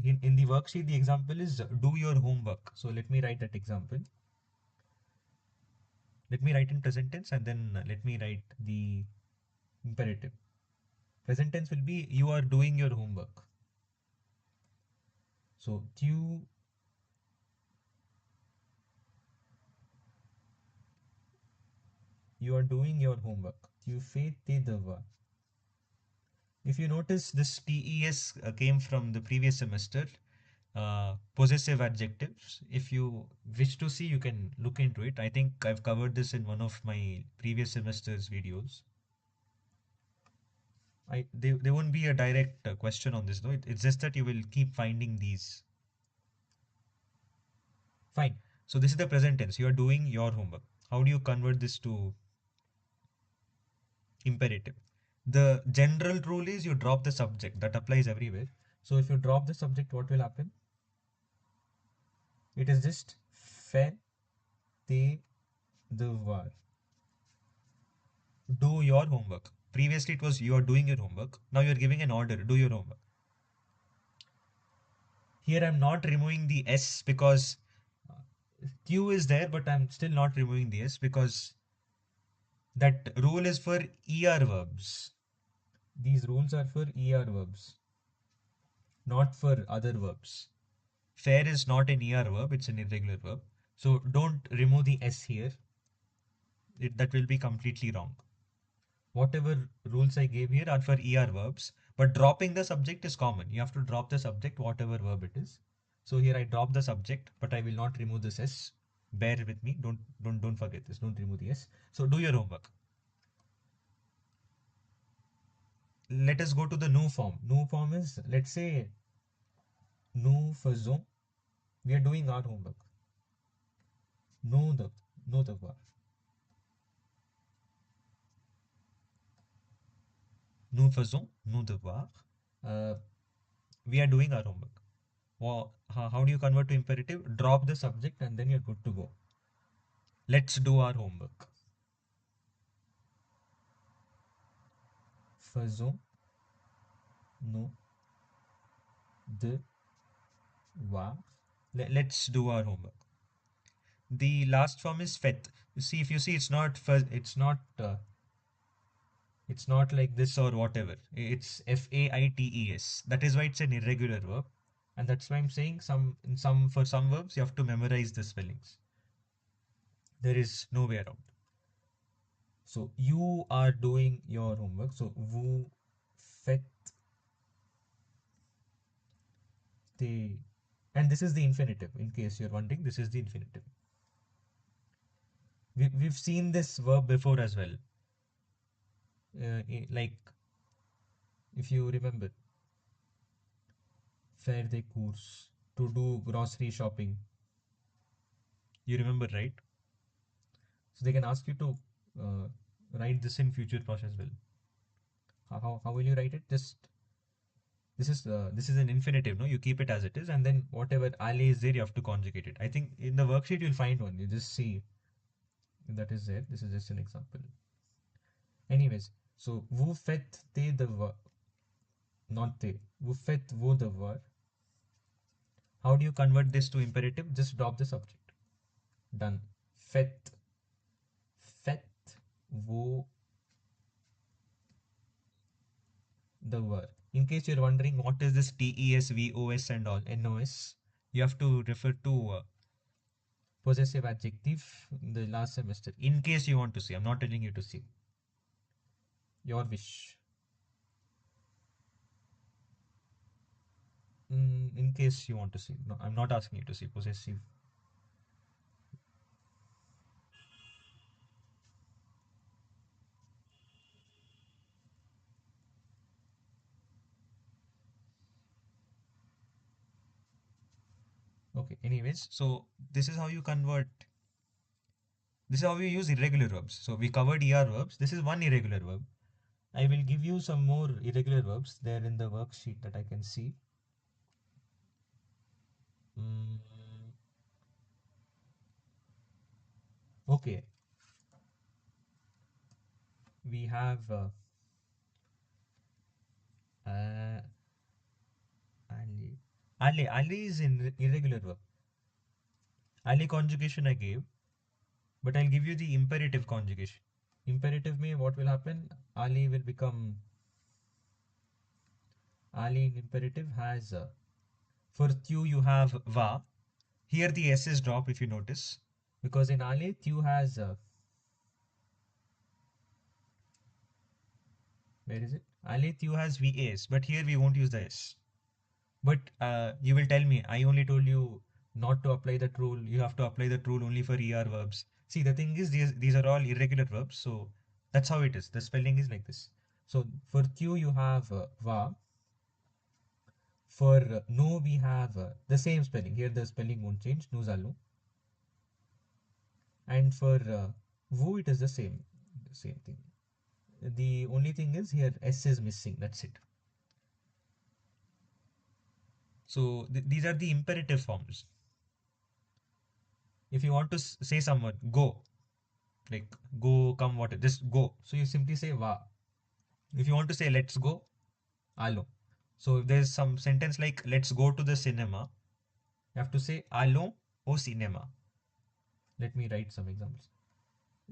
in the worksheet, the example is do your homework. So let me write that example. Let me write in present tense and then let me write the imperative. Present tense will be you are doing your homework. So you are doing your homework. Tu fais tes devoirs. If you notice, this TES came from the previous semester. Possessive adjectives. If you wish to see, you can look into it. I think I've covered this in one of my previous semester's videos. There won't be a direct question on this though. It's just that you will keep finding these. Fine. So this is the present tense. You are doing your homework. How do you convert this to imperative? The general rule is you drop the subject. That applies everywhere. So if you drop the subject, what will happen? It is just fait tes devoirs. Do your homework. Previously it was you are doing your homework. Now you are giving an order. Do your homework. Here I'm not removing the S because Q is there, but I'm still not removing the S because that rule is for ER verbs. These rules are for ER verbs, not for other verbs. Fair is not an ER verb, it's an irregular verb. So don't remove the S here. That will be completely wrong. Whatever rules I gave here are for ER verbs, but dropping the subject is common. You have to drop the subject, whatever verb it is. So here I drop the subject, but I will not remove this S. Bear with me. Don't forget this. Don't remove the S. So do your homework. Let us go to the nous form. Nous form is, let's say, nous faisons. We are doing our homework. Nos devoirs. Nous faisons nos devoirs. We are doing our homework. Well, how do you convert to imperative? Drop the subject and then you're good to go. Let's do our homework. Faisons nos devoirs. Let's do our homework. The last form is fait. You see, if you see, it's not like this or whatever. It's FAITES. That is why it's an irregular verb, and that's why I'm saying for some verbs you have to memorize the spellings. There is no way around. So you are doing your homework. So vous faites tes, and this is the infinitive. In case you're wondering, this is the infinitive. We've seen this verb before as well. Like if you remember, faire des courses, to do grocery shopping. You remember, right? So they can ask you to write this in future proche as well. How will you write it? Just this is an infinitive, no? You keep it as it is, and then whatever alle is there, you have to conjugate it. I think in the worksheet you'll find one. You just see if that is there. This is just an example. Anyways, so vous faites tes devoirs, not tes. Vous faites vos devoirs. How do you convert this to imperative? Just drop the subject. Done. Faites, faites vous the verb. In case you're wondering what is this TES, VOS and all, NOS, you have to refer to possessive adjective in the last semester. In case you want to see, I'm not telling you to see. Your wish. In case you want to see. No, I'm not asking you to see possessive. Okay, anyways, so this is how you convert. This is how we use irregular verbs. So we covered ER verbs. This is one irregular verb. I will give you some more irregular verbs there in the worksheet that I can see. Mm, okay. We have uh, Ali. Ali is in irregular verb. Ali conjugation I gave, but I'll give you the imperative conjugation. Imperative means what will happen? Ali will become Ali in imperative has for tu you have va. Here the s is drop if you notice, because in Ali tu has where is it? Ali tu has vas, but here we won't use the s. But you will tell me, I only told you not to apply that rule. You have to apply that rule only for ER verbs. See, the thing is, these are all irregular verbs, so that's how it is. The spelling is like this. So for Q, you have va. For no, we have the same spelling. Here, the spelling won't change. Nuzalu. And for vu, it is the same thing. The only thing is here, s is missing. That's it. So these are the imperative forms. If you want to say someone, go, like go, come, what, just go. So you simply say va. If you want to say let's go, allons. So if there's some sentence like let's go to the cinema, you have to say allons au cinéma. Let me write some examples.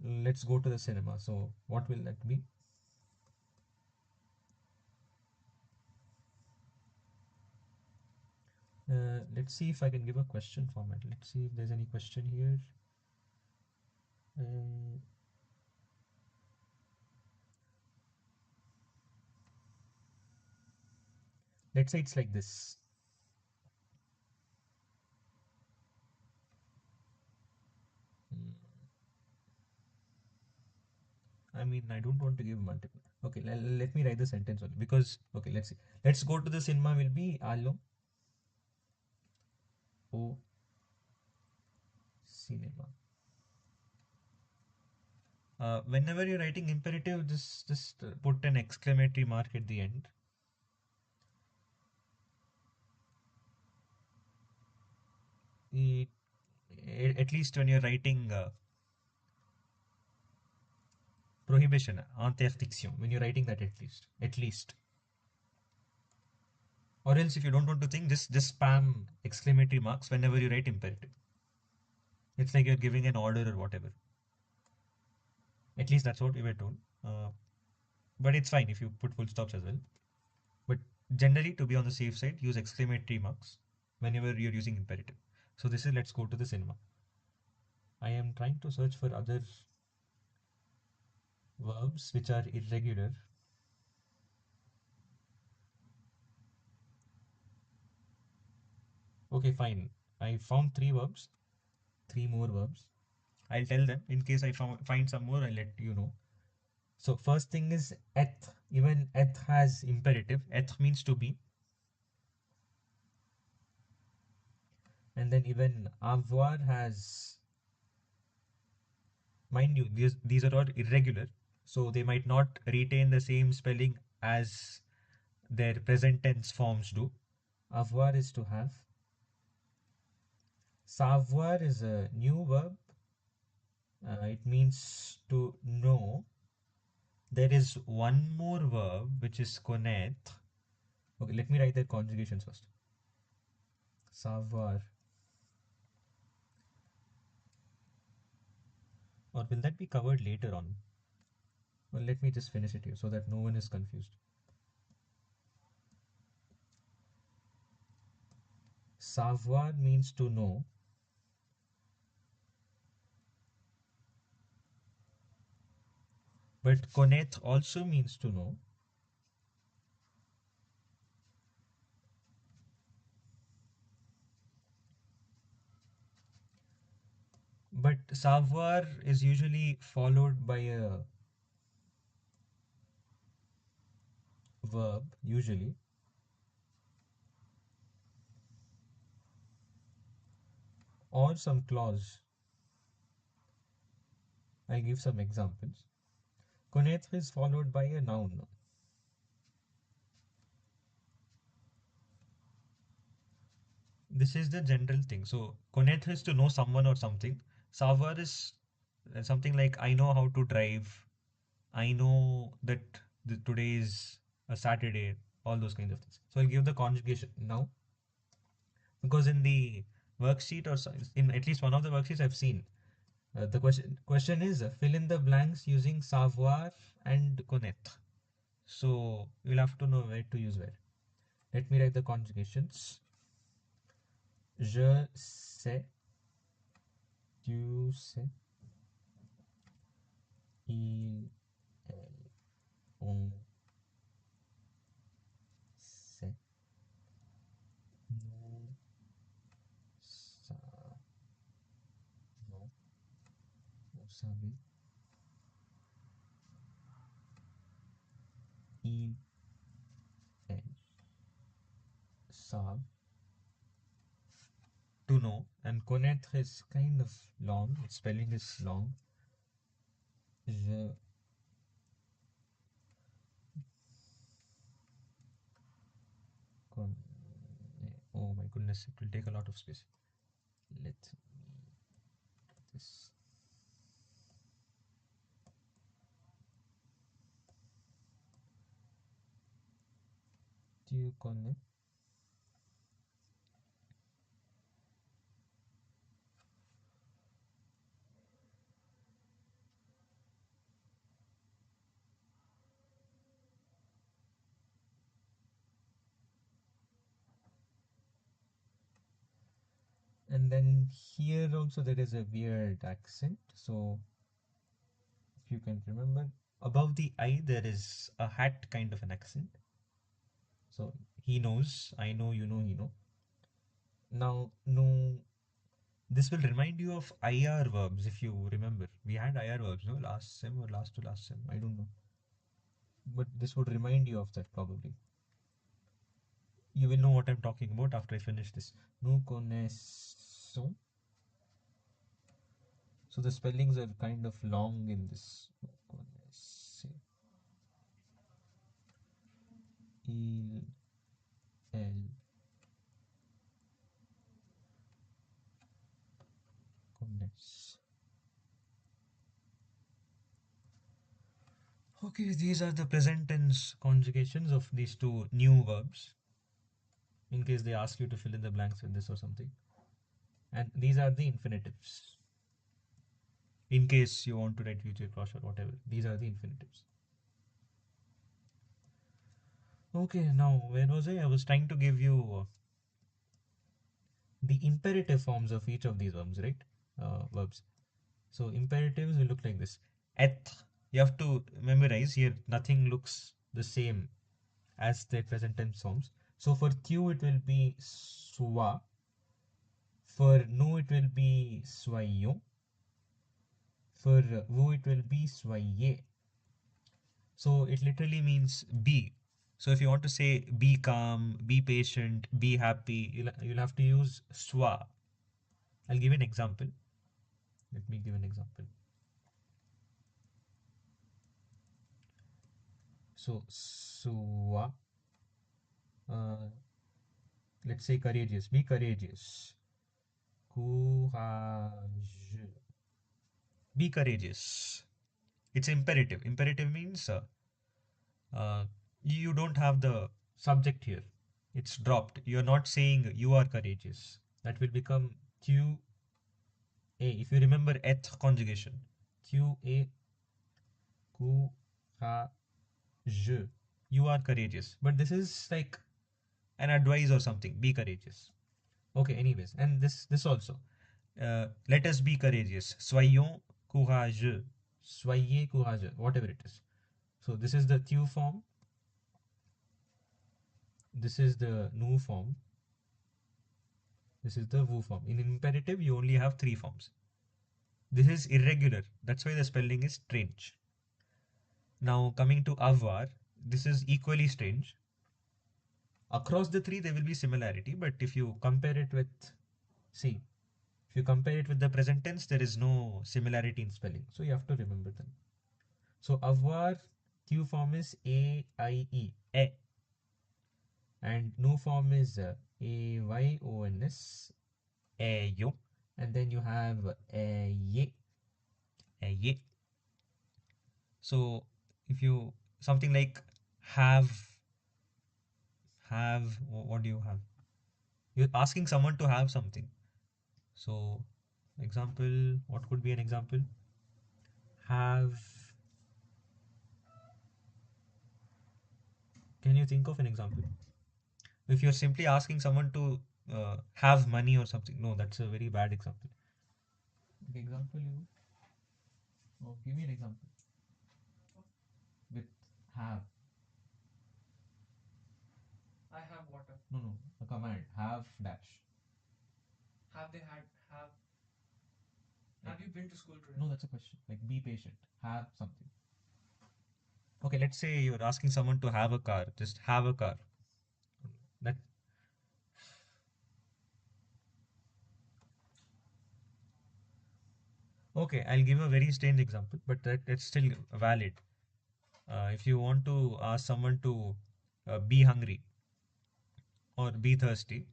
Let's go to the cinema. So what will that be? Let's see if I can give a question format. Let's see if there's any question here. Uh, let's say it's like this. Hmm. I mean, I don't want to give multiple. Okay, let me write the sentence only because, okay, let's see. Let's go to the cinema will be allons au cinéma. Whenever you're writing imperative, just put an exclamatory mark at the end. It, at least when you're writing prohibition, interdiction, when you're writing that at least. Or else if you don't want to think, just spam exclamatory marks whenever you write imperative. It's like you're giving an order or whatever. At least that's what we were told. But it's fine if you put full stops as well. But generally, to be on the safe side, use exclamatory marks whenever you're using imperative. So this is let's go to the cinema. I am trying to search for other verbs which are irregular. Okay, fine. I found three more verbs. I'll tell them in case I find some more. I'll let you know. So first thing is eth. Even eth has imperative. Eth means to be. And then even avoir has, mind you, these are all irregular. So they might not retain the same spelling as their present tense forms do. Avoir is to have. Savoir is a new verb. It means to know. There is one more verb which is connaître. Okay, let me write the conjugations first. Savoir. Or will that be covered later on? Well, let me just finish it here so that no one is confused. Savoir means to know. But connaître also means to know. But savoir is usually followed by a verb, usually. Or some clause. I'll give some examples. Connaître is followed by a noun. This is the general thing. So connaître is to know someone or something. Savoir is something like I know how to drive. I know that today is a Saturday. All those kinds of things. So I'll give the conjugation now, because in the worksheet or in at least one of the worksheets I've seen the question is fill in the blanks using savoir and connaître. So you'll have to know where to use where. Let me write the conjugations. Je sais, tu sais, il, elle, on sait, nous savons, vous savez, il, elle, savent. To know, and connaître is kind of long, its spelling is long. Je connais. Oh my goodness, it will take a lot of space. Let me this. Tu connais. And then here also there is a weird accent. So if you can remember, above the I there is a hat kind of an accent. So he knows, I know, you know, he know. Now, no, this will remind you of IR verbs if you remember. We had IR verbs, no, last sem or last to last sem, I don't know. But this would remind you of that probably. You will know what I'm talking about after I finish this. Nous connaissons. So the spellings are kind of long in this. Nous connaissez. Il, elle, connaissent. Okay, these are the present tense conjugations of these two new verbs, in case they ask you to fill in the blanks with this or something. And these are the infinitives. In case you want to write future, proche, or whatever, these are the infinitives. Okay, now where was I? I was trying to give you the imperative forms of each of these verbs, right? Verbs. So imperatives will look like this. Être. You have to memorize here. Nothing looks the same as the present tense forms. So for tu it will be sois. For nous it will be soyons. For vous it will be soyez. So it literally means be. So if you want to say be calm, be patient, be happy, you'll have to use sois. I'll give an example. Let me give an example. So sois. Let's say courageous. Be courageous. Courage. Be courageous. It's imperative. Imperative means you don't have the subject here. It's dropped. You're not saying you are courageous. That will become tu a. If you remember eth conjugation, tu es courageux. You are courageous. But this is like an advice or something. Be courageous. Okay, anyways, and this also. Let us be courageous. Soyons courageux. Soyez courageux. Whatever it is. So this is the tu form. This is the nous form. This is the vous form. In imperative, you only have three forms. This is irregular. That's why the spelling is strange. Now coming to avoir, this is equally strange. Across the three, there will be similarity, but if you compare it with, see, if you compare it with the present tense, there is no similarity in spelling. So you have to remember them. So avoir, Q form is A, I, E, A. And no form is A, Y, O, N, S, A, yo. And then you have A, ye, A, ye. So if you, something like have, what do you have? You're asking someone to have something. So, example, what could be an example? Have, can you think of an example? If you're simply asking someone to have money or something, no, that's a very bad example. Example, you, oh, give me an example with have. I have water. No, a command, have dash. Have they had have you been to school today? No, that's a question. Like, be patient, have something. Okay, let's say you're asking someone to have a car, just have a car. That, okay, I'll give a very strange example, but that's still valid. If you want to ask someone to be hungry or be thirsty,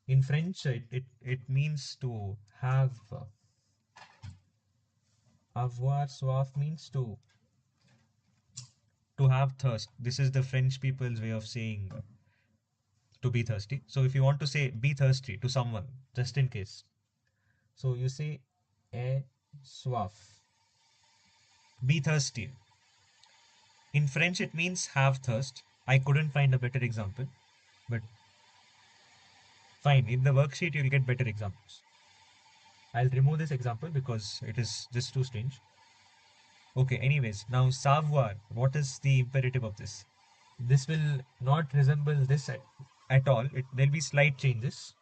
in French, it means to have, avoir soif means to have thirst. This is the French people's way of saying to be thirsty. So if you want to say be thirsty to someone, just in case, so you say a soif. Be thirsty. In French, it means have thirst. I couldn't find a better example, but fine. In the worksheet, you'll get better examples. I'll remove this example because it is just too strange. Okay, anyways, now savoir. What is the imperative of this? This will not resemble this at all. There'll be slight changes.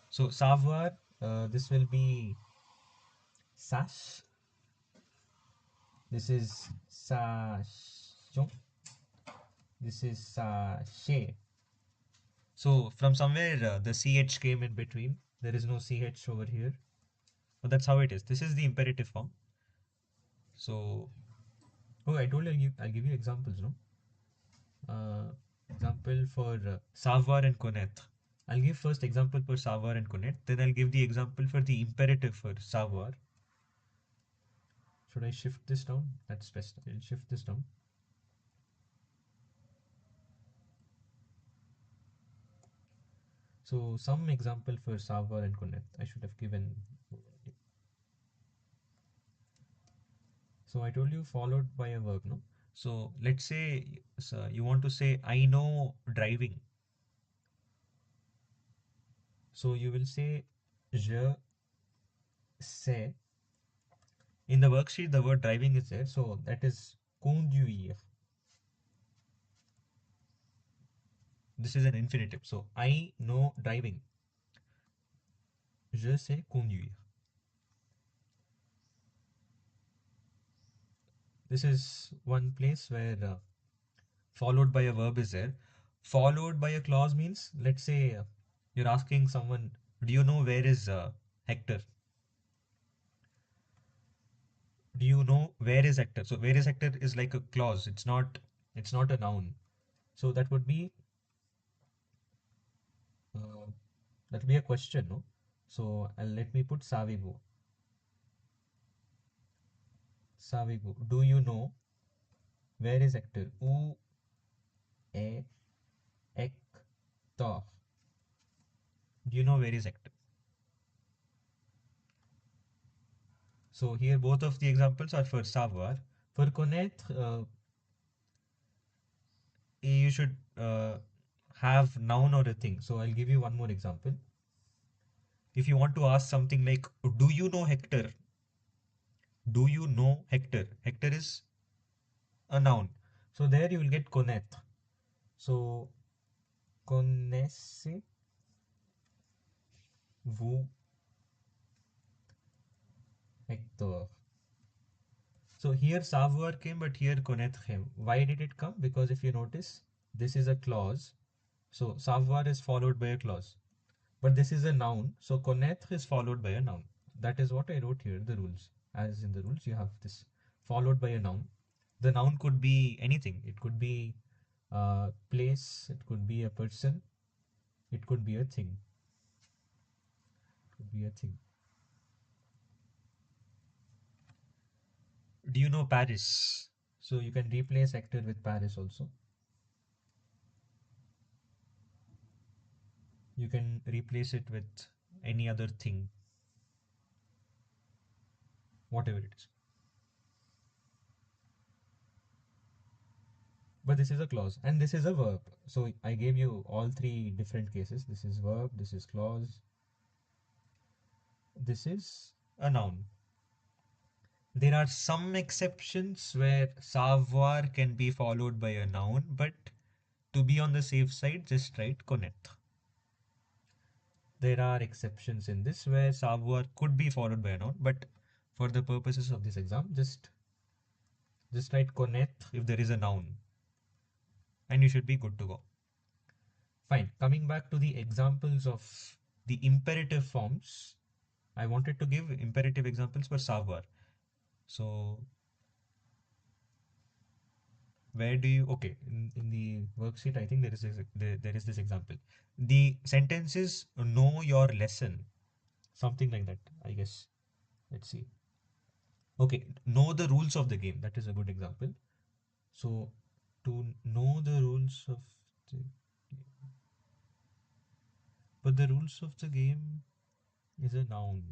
So savoir, this will be sache. This is sachon. This is sachet. So from somewhere the ch came in between. There is no ch over here. But that's how it is. This is the imperative form. So, oh, I told you I'll give you examples, no? Example for Savoir and Connaitre. I'll give first example for Savoir and Connaitre. Then I'll give the example for the imperative for Savoir. Should I shift this down? That's best. I'll shift this down. So some example for Savoir and Connaitre. I should have given. So I told you followed by a verb, no? So let's say you want to say I know driving. So you will say je sais. In the worksheet, the word driving is there, so that is conduire. This is an infinitive. So I know driving. Je sais conduire. This is one place where followed by a verb is there. Followed by a clause means, let's say you're asking someone, do you know where is Hector? Do you know where is Hector? So where is Hector is like a clause. It's not a noun. So uh, that would be a question, no? So let me put savez-vous. Savez-vous. Do you know where is Hector? Où est Hector. Do you know where is Hector? So here both of the examples are for savoir. For connaître, you should have noun or a thing. So I'll give you one more example. If you want to ask something like, do you know Hector? Do you know Hector? Hector is a noun. So there you will get connaître. So connaissez-vous Hector? So here savoir came, but here connaître came. Why did it come? Because if you notice, this is a clause. So savoir is followed by a clause. But this is a noun. So connaître is followed by a noun. That is what I wrote here, the rules. As in the rules, you have this followed by a noun. The noun could be anything. It could be a place, it could be a person, it could be a thing. It could be a thing. Do you know Paris? So you can replace actor with Paris also. You can replace it with any other thing, whatever it is. But this is a clause and this is a verb. So I gave you all three different cases. This is verb, this is clause, this is a noun. There are some exceptions where savoir can be followed by a noun, but to be on the safe side, just write connaître. There are exceptions in this where savoir could be followed by a noun, but for the purposes of this exam, just write connaître if there is a noun, and you should be good to go. Fine. Coming back to the examples of the imperative forms, I wanted to give imperative examples for savoir. So where do you, okay, in the worksheet, I think there is this example. The sentence is know your lesson, something like that, I guess. Let's see. Okay, know the rules of the game. That is a good example. So to know the rules of the game. But the rules of the game is a noun.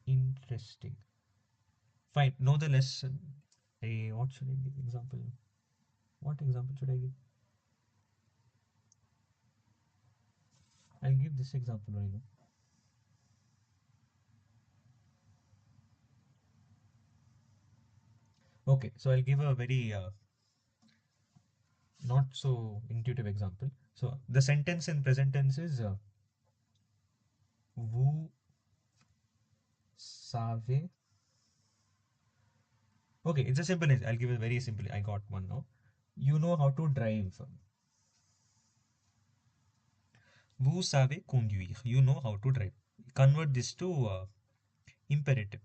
Interesting. Fine, know the lesson. Hey, what should I give example? What example should I give? I'll give this example right now. Okay, so I'll give a very not so intuitive example. So the sentence in present tense is vous savez. Okay, it's a simple. I'll give it very simply. I got one now. You know how to drive. Vous savez conduire. You know how to drive. Convert this to imperative.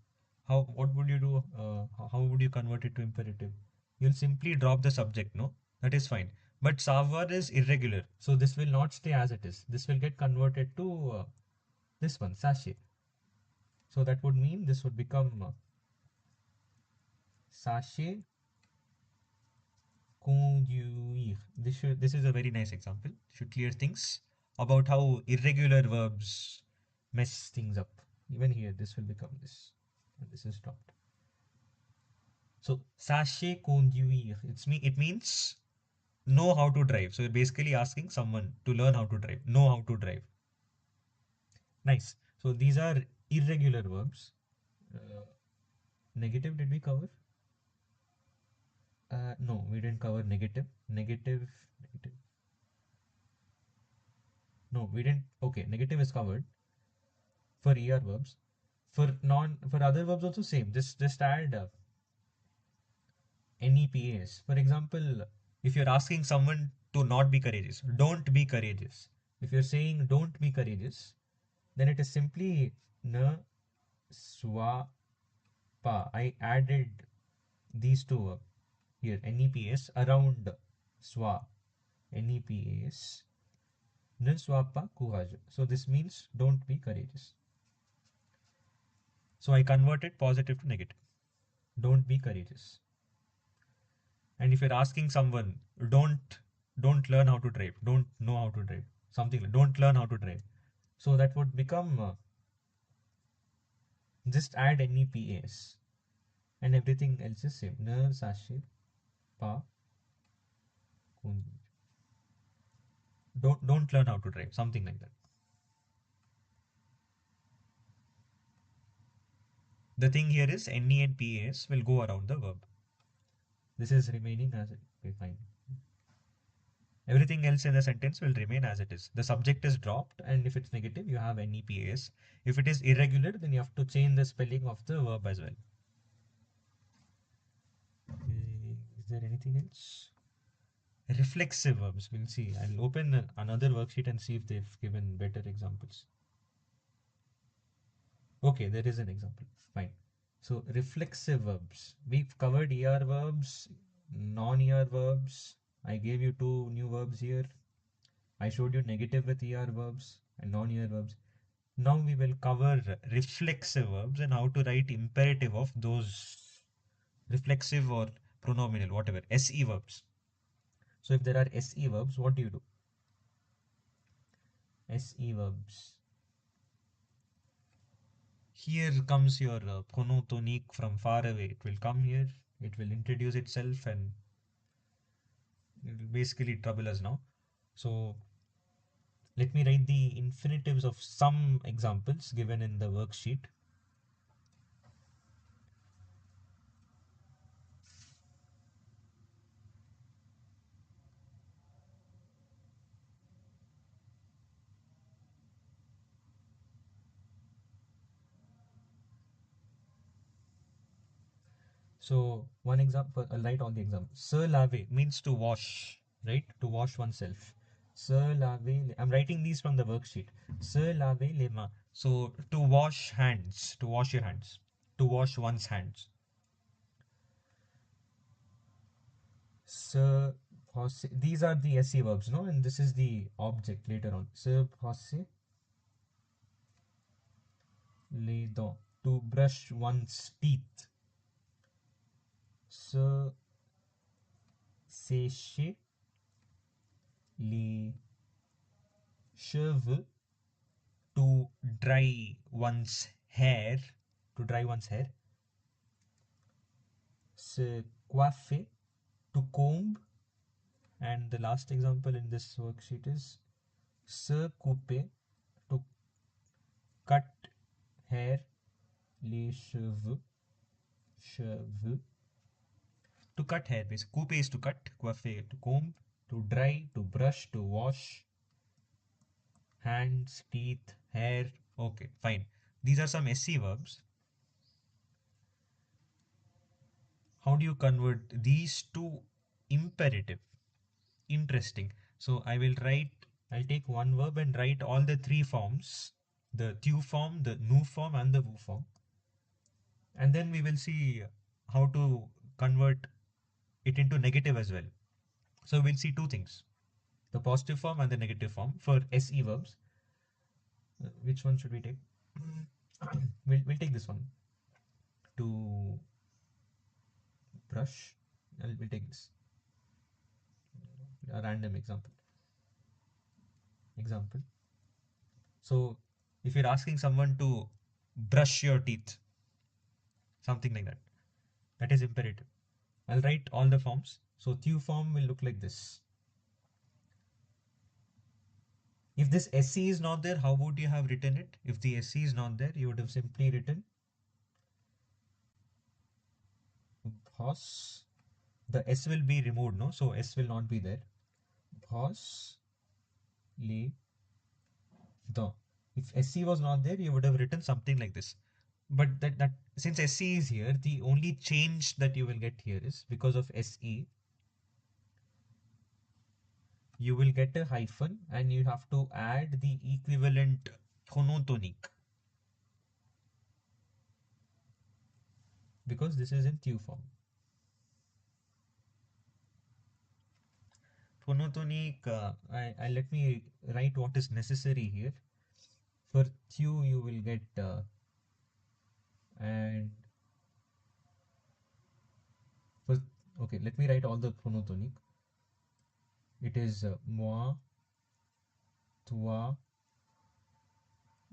How? What would you do? How would you convert it to imperative? You'll simply drop the subject. No, that is fine. But savoir is irregular, so this will not stay as it is. This will get converted to this one, sachet. So that would mean this would become sachet conduire. This is a very nice example. Should clear things about how irregular verbs mess things up. Even here, this will become this, and this is stopped. So sachet conduire. It means know how to drive. So you're basically asking someone to learn how to drive, know how to drive. Nice. So these are irregular verbs. Negative did we cover? No, we didn't cover negative. Negative. No, we didn't. Okay, negative is covered for ER verbs. For other verbs also same. Just add NEPAS. For example, if you're asking someone to not be courageous, don't be courageous. If you're saying don't be courageous, then it is simply ne sois pas. I added these two here, NEPAS around sois. NEPAS ne sois pas courageux. So this means don't be courageous. So I converted positive to negative. Don't be courageous. And if you're asking someone, don't don't learn how to drive, don't know how to drive, something like don't learn how to drive. So that would become just add NEPAS and everything else is same. Ne, sashe, pa, kun. Don't learn how to drive, something like that. The thing here is NE and PAS will go around the verb. This is remaining as it. Okay, fine. Everything else in the sentence will remain as it is. The subject is dropped, and if it's negative, you have NEPAS. If it is irregular, then you have to change the spelling of the verb as well. Okay, is there anything else? Reflexive verbs. We'll see. I'll open another worksheet and see if they've given better examples. Okay, there is an example. Fine. So, reflexive verbs. We've covered ER verbs, non-ER verbs. I gave you two new verbs here. I showed you negative with ER verbs and non-ER verbs. Now we will cover reflexive verbs and how to write imperative of those reflexive or pronominal, whatever, SE verbs. So if there are SE verbs, what do you do? SE verbs. Here comes your pronotonique from far away. It will come here, it will introduce itself and it will basically trouble us now. So let me write the infinitives of some examples given in the worksheet. So one example, I'll write all the examples. Se lave means to wash, right? To wash oneself. Se lave, I'm writing these from the worksheet. Se lave les mains. So to wash hands, to wash your hands, to wash one's hands. Se brosser, these are the SE verbs, no? And this is the object later on. Se brosser les dents, to brush one's teeth. Se sécher les cheveux, to dry one's hair, to dry one's hair. Se coiffer, to comb. And the last example in this worksheet is se couper, to cut hair, les cheveux, cheveux. To cut hair, basically. Couper is to cut, coiffer to comb, to dry, to brush, to wash, hands, teeth, hair. Okay, fine. These are some SC verbs. How do you convert these to imperative? Interesting. So I'll take one verb and write all the three forms, the tu form, the nu form, and the vu form. And then we will see how to convert it into negative as well. So we'll see two things, the positive form and the negative form for SE verbs. Which one should we take? We'll take this one. To brush, we'll take this. A random example. So if you're asking someone to brush your teeth, something like that, that is imperative. I'll write all the forms. So tu form will look like this. If this SC is not there, how would you have written it? If the SC is not there, you would have simply written boss. The S will be removed, no? So S will not be there. Boss les dents. If SC was not there, you would have written something like this. But that since SC is here, the only change that you will get here is because of SE, you will get a hyphen and you have to add the equivalent pronotonique because this is in tu form. Pronotonique, I let me write what is necessary here. For tu, you will get and for okay, let me write all the pronotonique. It is moi, toi,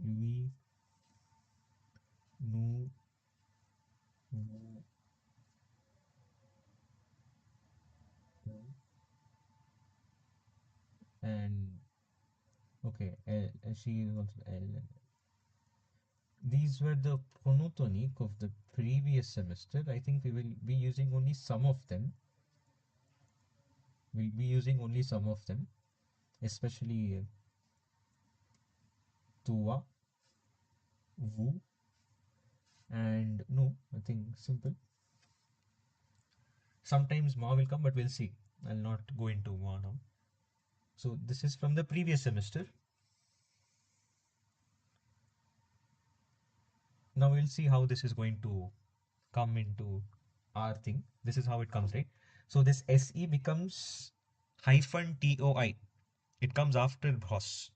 lui, nous, vous, vous, and okay, she is also L. These were the phonotonic of the previous semester. I think we will be using only some of them. We'll be using only some of them, especially toi, vous, and no. I think simple. Sometimes ma will come, but we'll see. I'll not go into ma now. So this is from the previous semester. Now we'll see how this is going to come into our thing. This is how it comes, right? So this SE becomes hyphen TOI. It comes after bros.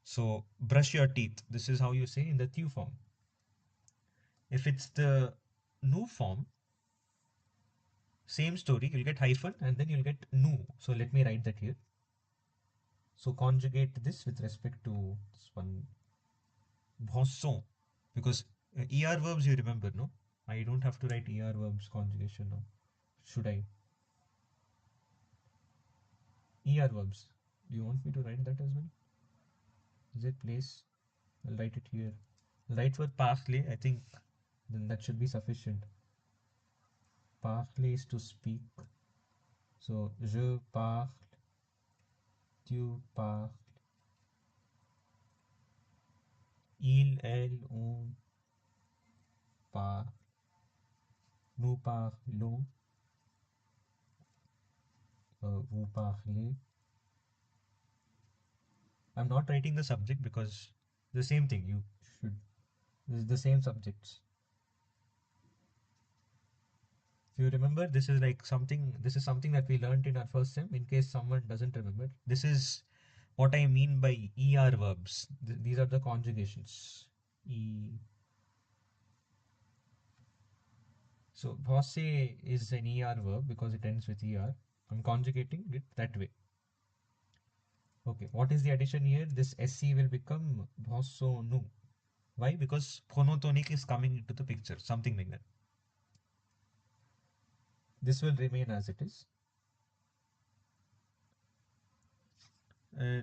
So brush your teeth. This is how you say in the tu form. If it's the nu form, same story, you'll get hyphen and then you'll get nu. So let me write that here. So conjugate this with respect to this one Bronson. Because ER verbs you remember, no? I don't have to write ER verbs conjugation now. Should I? ER verbs. Do you want me to write that as well? Is it place? I'll write it here. I'll write for parler, I think then that should be sufficient. Parler is to speak. So je parle, tu parles, il, elle, on parle, nous parlons, vous parlez. I'm not writing the subject because the same thing. You should. This is the same subjects. If you remember, this is like something. This is something that we learned in our first sem. In case someone doesn't remember, this is what I mean by ER verbs. These are the conjugations. So bosse is an ER verb because it ends with ER. I'm conjugating it that way. Okay, what is the addition here? This SC will become bossonu. Why? Because phonotonic is coming into the picture, something like that. This will remain as it is.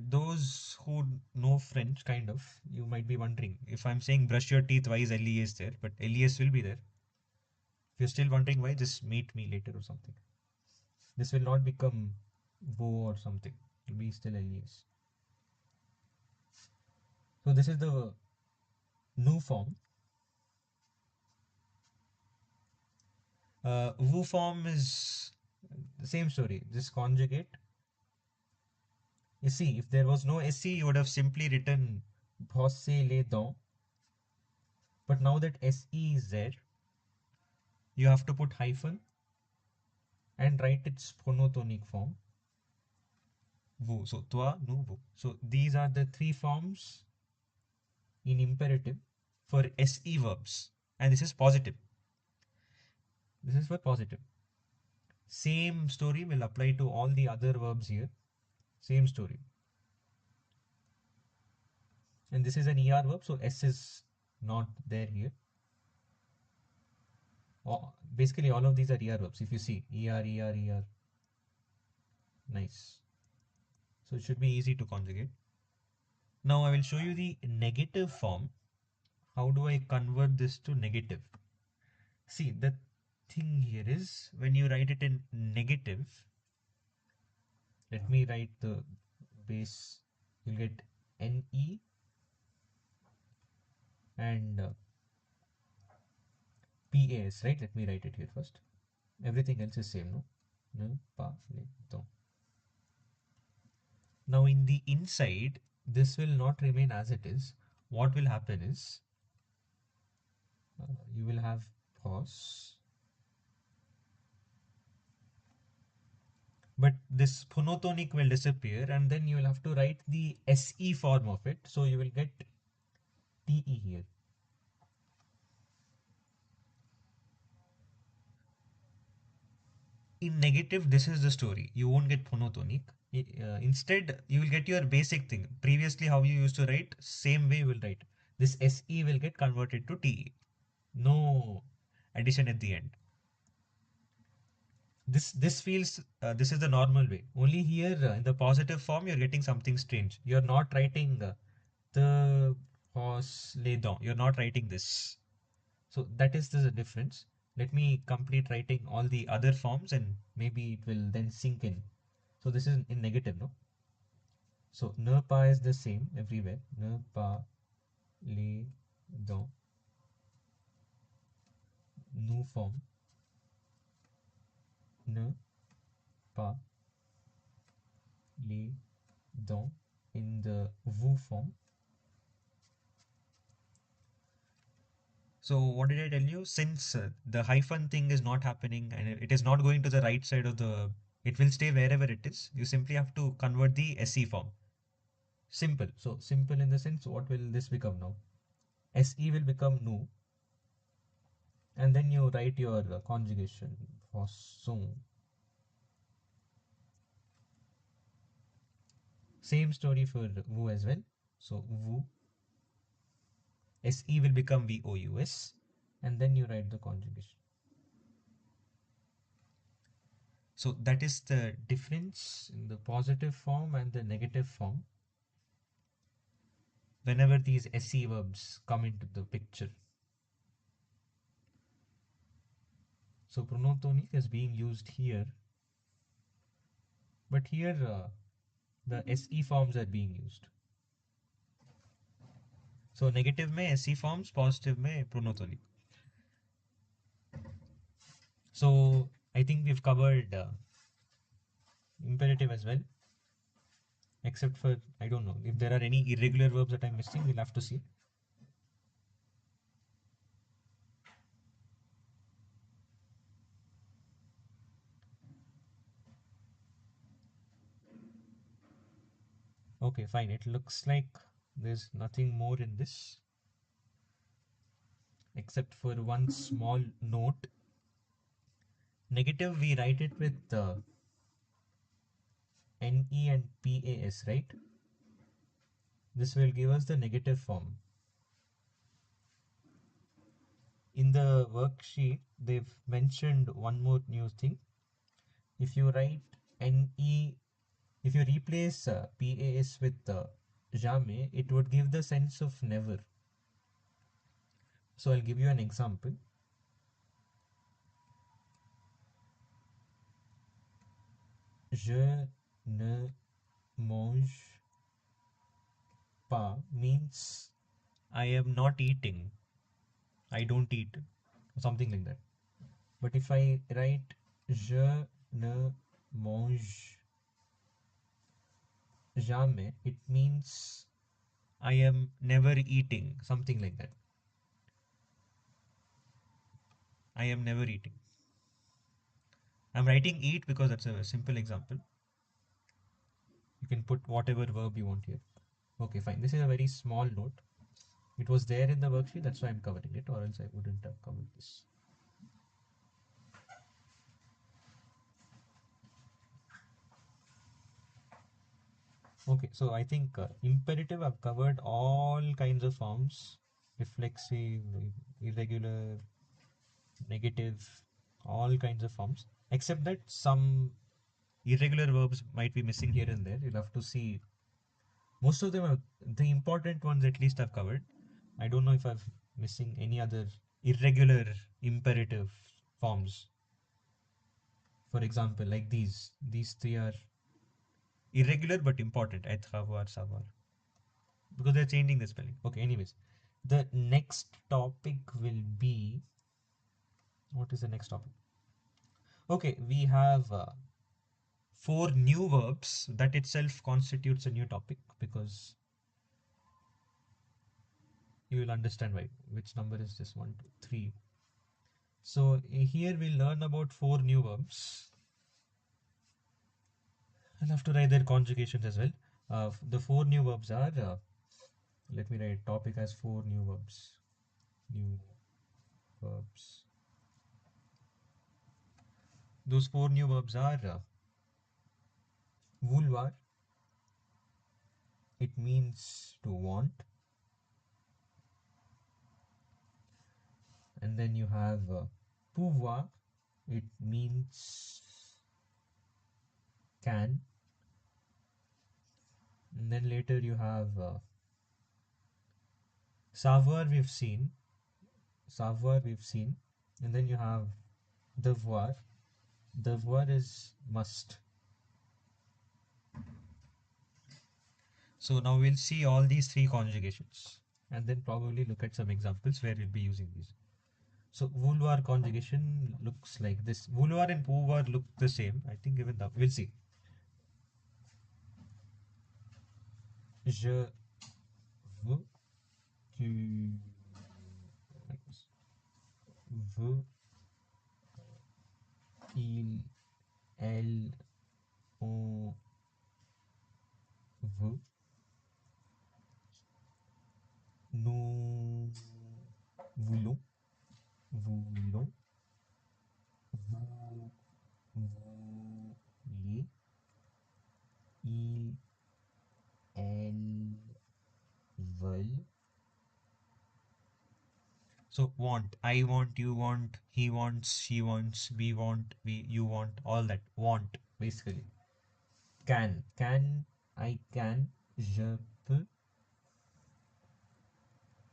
Those who know French, kind of, you might be wondering, if I'm saying brush your teeth, why is LES there? But LES will be there. If you're still wondering why, just meet me later or something. This will not become Bo or something. It will be still LES. So this is the new form. Wu form is the same story. Just conjugate. You see, if there was no SC, you would have simply written brosse les dents. But now that SE is there, you have to put hyphen and write its phonotonic form. Vous. So toi, nous, vous. So these are the three forms in imperative for SE verbs. And this is positive. This is for positive. Same story will apply to all the other verbs here. Same story. And this is an ER verb, so S is not there here. Basically, all of these are ER verbs. If you see ER, ER, ER. Nice. So it should be easy to conjugate. Now I will show you the negative form. How do I convert this to negative? See, the thing here is when you write it in negative, let me write the base. You'll get NE and PAS, right? Let me write it here first. Everything else is same, no? Ne pas les dents. Now in the inside, this will not remain as it is. What will happen is you will have pros, but this phonotonic will disappear, and then you will have to write the SE form of it. So you will get TE here. In negative, this is the story. You won't get phonotonic. Instead, you will get your basic thing. Previously, how you used to write, same way you will write. This SE will get converted to TE. No addition at the end. This feels this is the normal way. Only here in the positive form you're getting something strange. You're not writing the horse lay down. You're not writing this. So that is the difference. Let me complete writing all the other forms and maybe it will then sink in. So this is in negative, no? So ne pas is the same everywhere. Ne pas lay down. Nous form. Ne pas lay down in the vous form. So what did I tell you? Since the hyphen thing is not happening and it is not going to the right side of the, it will stay wherever it is. You simply have to convert the SE form. Simple. So simple in the sense, what will this become now? SE will become nu. And then you write your conjugation for son. Same story for vous as well. So vous, SE will become VOUS. And then you write the conjugation. So that is the difference in the positive form and the negative form whenever these SE verbs come into the picture. So pronotonic is being used here, but here the SE forms are being used. So negative में SE forms, positive में pronotonic. So I think we've covered imperative as well, except for, I don't know, if there are any irregular verbs that I'm missing, we'll have to see. Okay, fine. It looks like there's nothing more in this except for one small note. Negative, we write it with NE and PAS, right? This will give us the negative form. In the worksheet, they've mentioned one more new thing. If you write NE, if you replace PAS with jamais, it would give the sense of never. So I'll give you an example. Je ne mange pas means I am not eating. I don't eat. Something like that. But if I write je ne mange jamais, it means I am never eating. Something like that. I am never eating. I'm writing eat because that's a simple example. You can put whatever verb you want here. Okay, fine. This is a very small note. It was there in the worksheet, that's why I'm covering it, or else I wouldn't have covered this. Okay, so I think imperative, I've covered all kinds of forms, reflexive, irregular, negative, all kinds of forms, except that some irregular verbs might be missing here and there. You'll have to see. Most of them are the important ones, at least I've covered. I don't know if I'm missing any other irregular imperative forms. For example, like these three are irregular but important. Savoir, savoir. Because they're changing the spelling. Okay, anyways. The next topic will be. What is the next topic? Okay, we have 4 new verbs. That itself constitutes a new topic because you will understand why. Which number is this? 1, 2, 3. So here we'll learn about 4 new verbs. I'll have to write their conjugations as well. The 4 new verbs are, let me write topic as 4 new verbs. New verbs. Those 4 new verbs are Vouloir, it means to want. And then you have pouvoir, it means can. And then later you have savoir, we've seen. And then you have devoir. Devoir is must. So now we'll see all these three conjugations and then probably look at some examples where we'll be using these. So vouloir conjugation looks like this. Vouloir and pouvoir look the same. I think even that we'll see. Je veux, tu veux, il, elle, on veut, nous voulons, voulons, vous vouliez, ils, elles veulent. So want, I want, you want, he wants, she wants, we want, you want, all that want basically. Can, I can, je peux,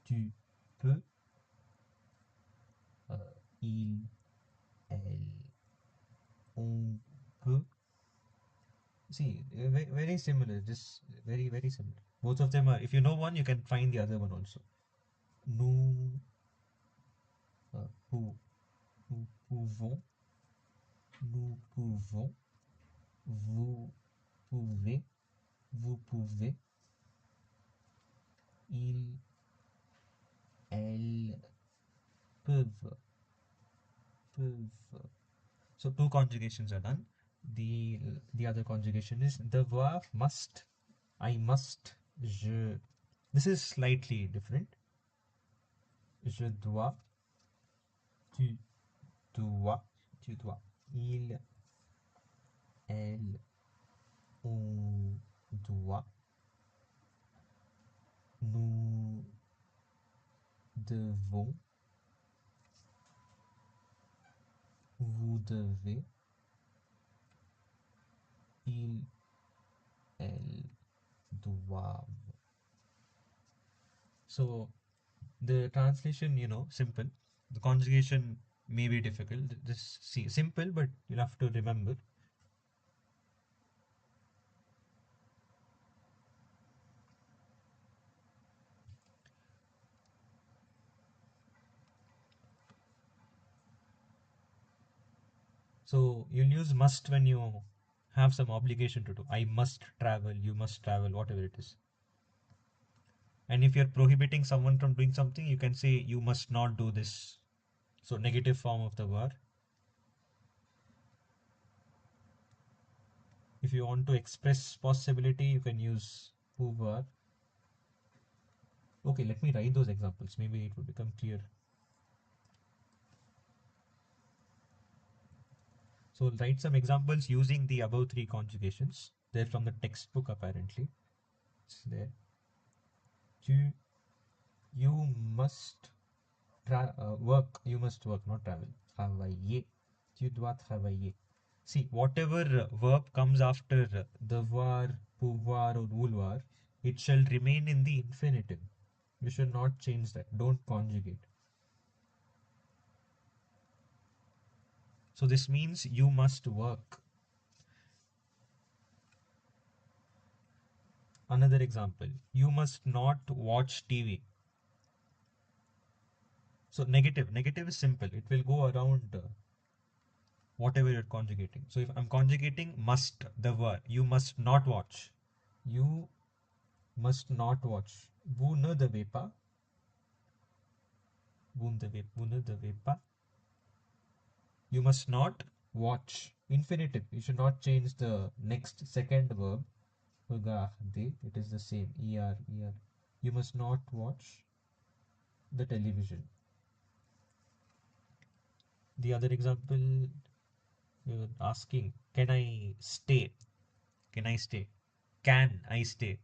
tu peux, il, elle, on peut. See, very similar, just very similar. Both of them are, if you know one, you can find the other one also. Nous nous pouvons, nous pouvons, vous pouvez, vous pouvez, ils, elles peuvent, peuvent. So two conjugations are done. The other conjugation is devoir, must, I must, je. This is slightly different. Je dois, tu dois, tu dois, il, elle, on doit, nous devons, vous devez, ils, elles doivent. So the translation, simple. The conjugation may be difficult. Just see, simple, but you'll have to remember. So you'll use must when you have some obligation to do. I must travel, you must travel, whatever it is. And if you're prohibiting someone from doing something, you can say you must not do this. So negative form of the word. If you want to express possibility, you can use pouvoir. Okay, let me write those examples. Maybe it will become clear. So we'll write some examples using the above three conjugations. They're from the textbook apparently. It's there. You must work. You must work, not travel. Travailler. Tu dois travailler. See, whatever verb comes after devoir, pouvoir, or vouloir, it shall remain in the infinitive. You should not change that. Don't conjugate. So this means you must work. Another example, you must not watch TV. So negative is simple. It will go around whatever you're conjugating. So if I'm conjugating must, the word, you must not watch. You must not watch. Vous ne devez pas. Vous ne devez pas. You must not watch. Infinitive. You should not change the next second verb. Regarder. It is the same. Er. You must not watch the television. The other example, you're asking, can I stay? Can I stay? Can I stay?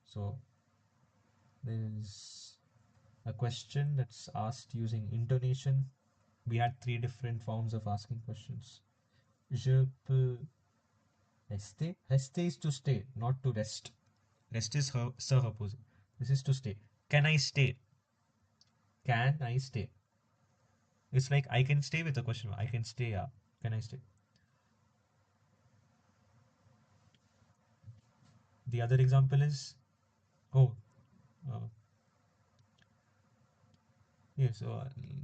So there is a question that's asked using intonation. We had three different forms of asking questions. Je peux rester. Rester is to stay, not to rest. Rest is se reposer. This is to stay. Can I stay? Can I stay? It's like I can stay with a question mark. I can stay. Yeah. Can I stay? The other example is oh, uh, yes.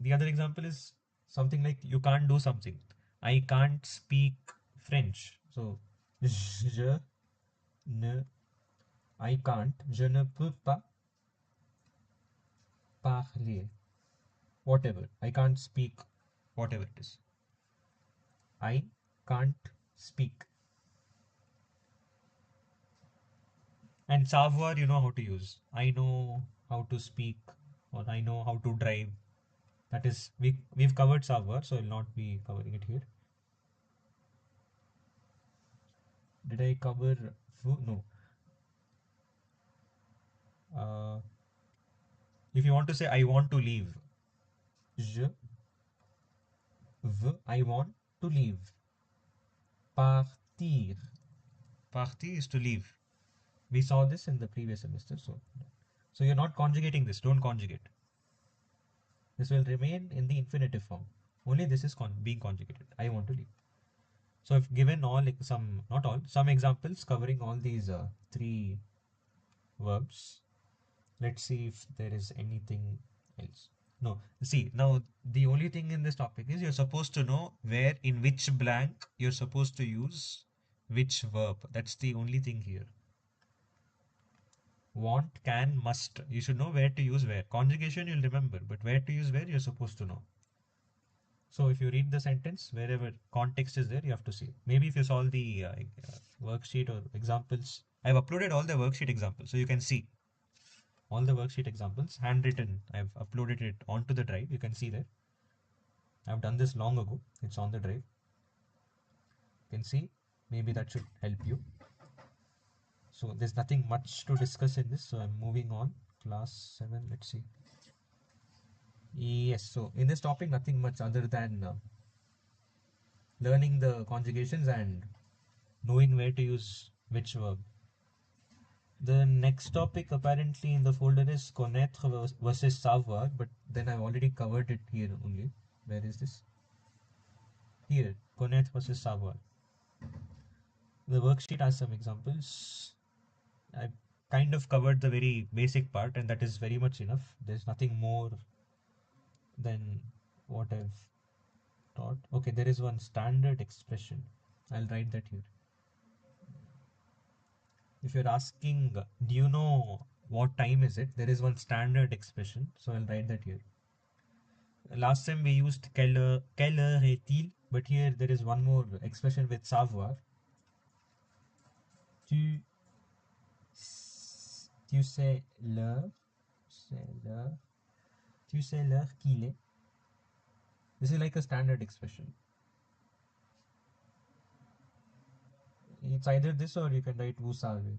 The other example is something like you can't do something. I can't speak French. So je ne. I can't. Je ne peux pas parler. Whatever. I can't speak. Whatever it is. I can't speak. And savoir, you know how to use. I know how to speak, or I know how to drive. That is, we've covered savoir, so I'll not be covering it here. Did I cover vous? No. Uh, if you want to say I want to leave, je veux, I want to leave. Partir. Partir is to leave. We saw this in the previous semester, so you're not conjugating this. Don't conjugate. This will remain in the infinitive form. Only this is being conjugated. I want to leave. So I've given all some, not all, some examples covering all these three verbs. Let's see if there is anything else. No, see, now the only thing in this topic is you're supposed to know where, in which blank, you're supposed to use which verb. That's the only thing here. Want, can, must. You should know where to use where. Conjugation you'll remember, but where to use where you're supposed to know. So if you read the sentence, wherever context is there, you have to see. Maybe if you solve the worksheet or examples, I've uploaded all the worksheet examples, so you can see all the worksheet examples, handwritten. I've uploaded it onto the drive. You can see there. I've done this long ago. It's on the drive. You can see. Maybe that should help you. So there's nothing much to discuss in this. So I'm moving on. Class 7. Let's see. Yes. So in this topic, nothing much other than learning the conjugations and knowing where to use which verb. The next topic apparently in the folder is Connaitre versus Savoir, but then I've already covered it here only. Where is this? Here, Connaitre versus Savoir. The worksheet has some examples. I kind of covered the very basic part, and that is very much enough. There's nothing more than what I've taught. Okay, there is one standard expression. I'll write that here. If you're asking, do you know what time is it? There is one standard expression, so I'll write that here. Last time we used quelle heure est-il, but here there is one more expression with savoir. Tu, tu sais l'heure, tu sais l'heure qu'il est. This is like a standard expression. It's either this or you can write vous savez.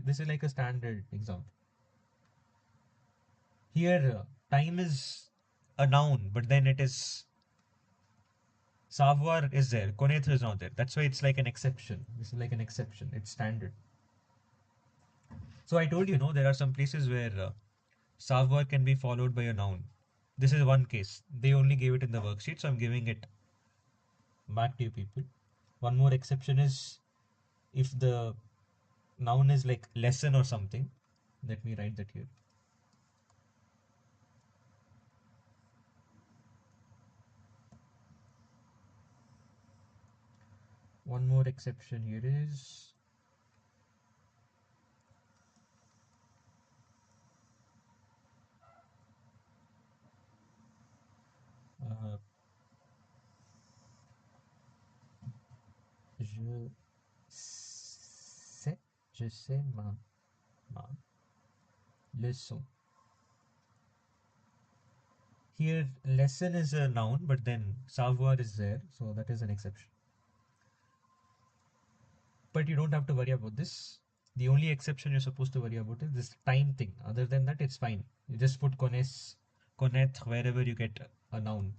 This is like a standard example. Here, time is a noun, but then it is savoir is there, connaître is not there. That's why it's like an exception. This is like an exception. It's standard. So I told you, no, there are some places where savoir can be followed by a noun. This is one case. They only gave it in the worksheet, so I'm giving it back to you people. One more exception is if the noun is like lesson or something. Let me write that here. One more exception here is je sais ma leçon. Here, lesson is a noun, but then savoir is there, so that is an exception. But you don't have to worry about this. The only exception you're supposed to worry about is this time thing. Other than that, it's fine. You just put connaître wherever you get a noun.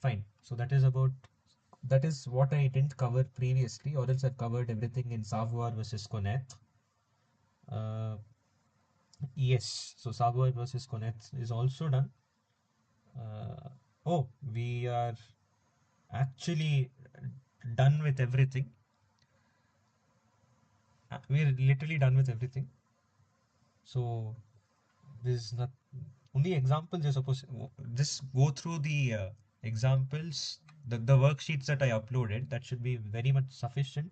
Fine. So that is what I didn't cover previously, or else I've covered everything in savoir versus connaître. Uh, yes, so savoir versus connaître is also done. Oh, we are actually done with everything. We're literally done with everything. So there's not only examples you're supposed to just go through the examples, the worksheets that I uploaded. That should be very much sufficient.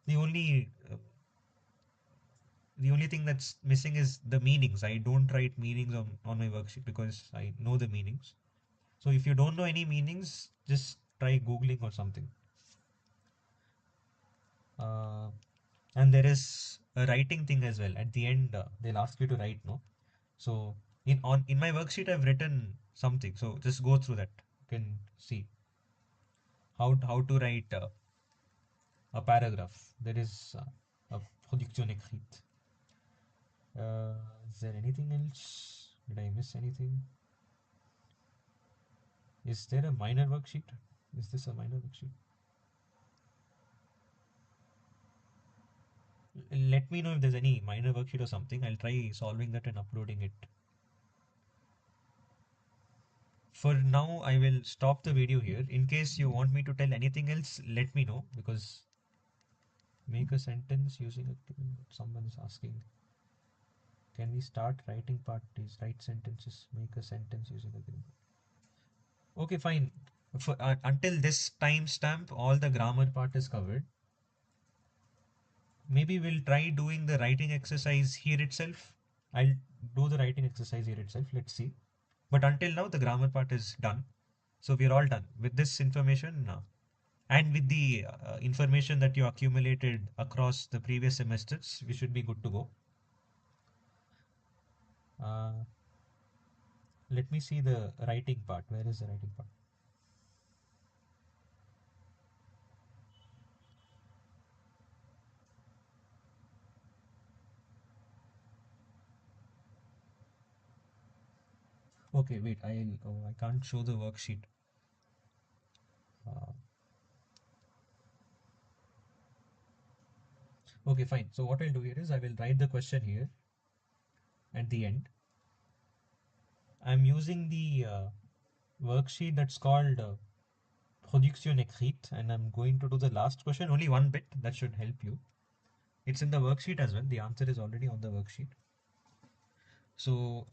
The only uh, the only thing that's missing is the meanings. I don't write meanings on my worksheet because I know the meanings. So if you don't know any meanings, just try Googling or something. Uh, and there is a writing thing as well. At the end, they'll ask you to write, no? So in my worksheet, I've written something. So just go through that. You can see how to write a paragraph. There is a production écrite. Is there anything else? Did I miss anything? Is there a minor worksheet? Is this a minor worksheet? Let me know if there's any minor worksheet or something. I'll try solving that and uploading it. For now, I will stop the video here. In case you want me to tell anything else, let me know, because make a sentence using a given. Someone is asking, can we start writing part? Please write sentences. Make a sentence using a given. Okay, fine. Until this timestamp, all the grammar part is covered. Maybe we'll try doing the writing exercise here itself. I'll do the writing exercise here itself. Let's see. But until now, the grammar part is done. So we're all done with this information. And with the information that you accumulated across the previous semesters, we should be good to go. Uh, let me see the writing part. Where is the writing part? Okay, wait. I can't show the worksheet. Uh, okay, fine. So what I'll do here is I will write the question here at the end. I'm using the worksheet that's called production écrite, and I'm going to do the last question. Only one bit that should help you. It's in the worksheet as well. The answer is already on the worksheet. So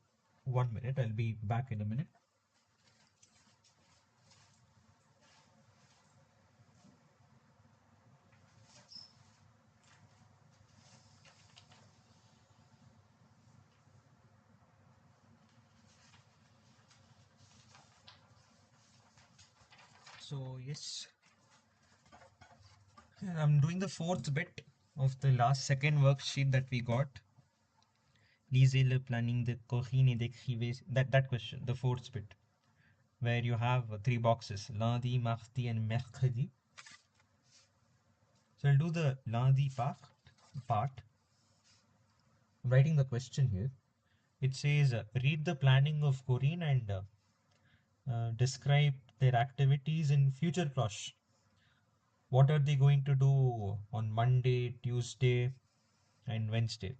1 minute. I'll be back in a minute. So yes, I'm doing the fourth bit of the last second worksheet that we got. Lisez le planning de Corinne et d'écrivez that question, the fourth bit, where you have three boxes: lundi, mardi, and mercredi. So I'll do the lundi part. I'm writing the question here. It says, read the planning of Corinne and describe their activities in future proche. What are they going to do on Monday, Tuesday, and Wednesday?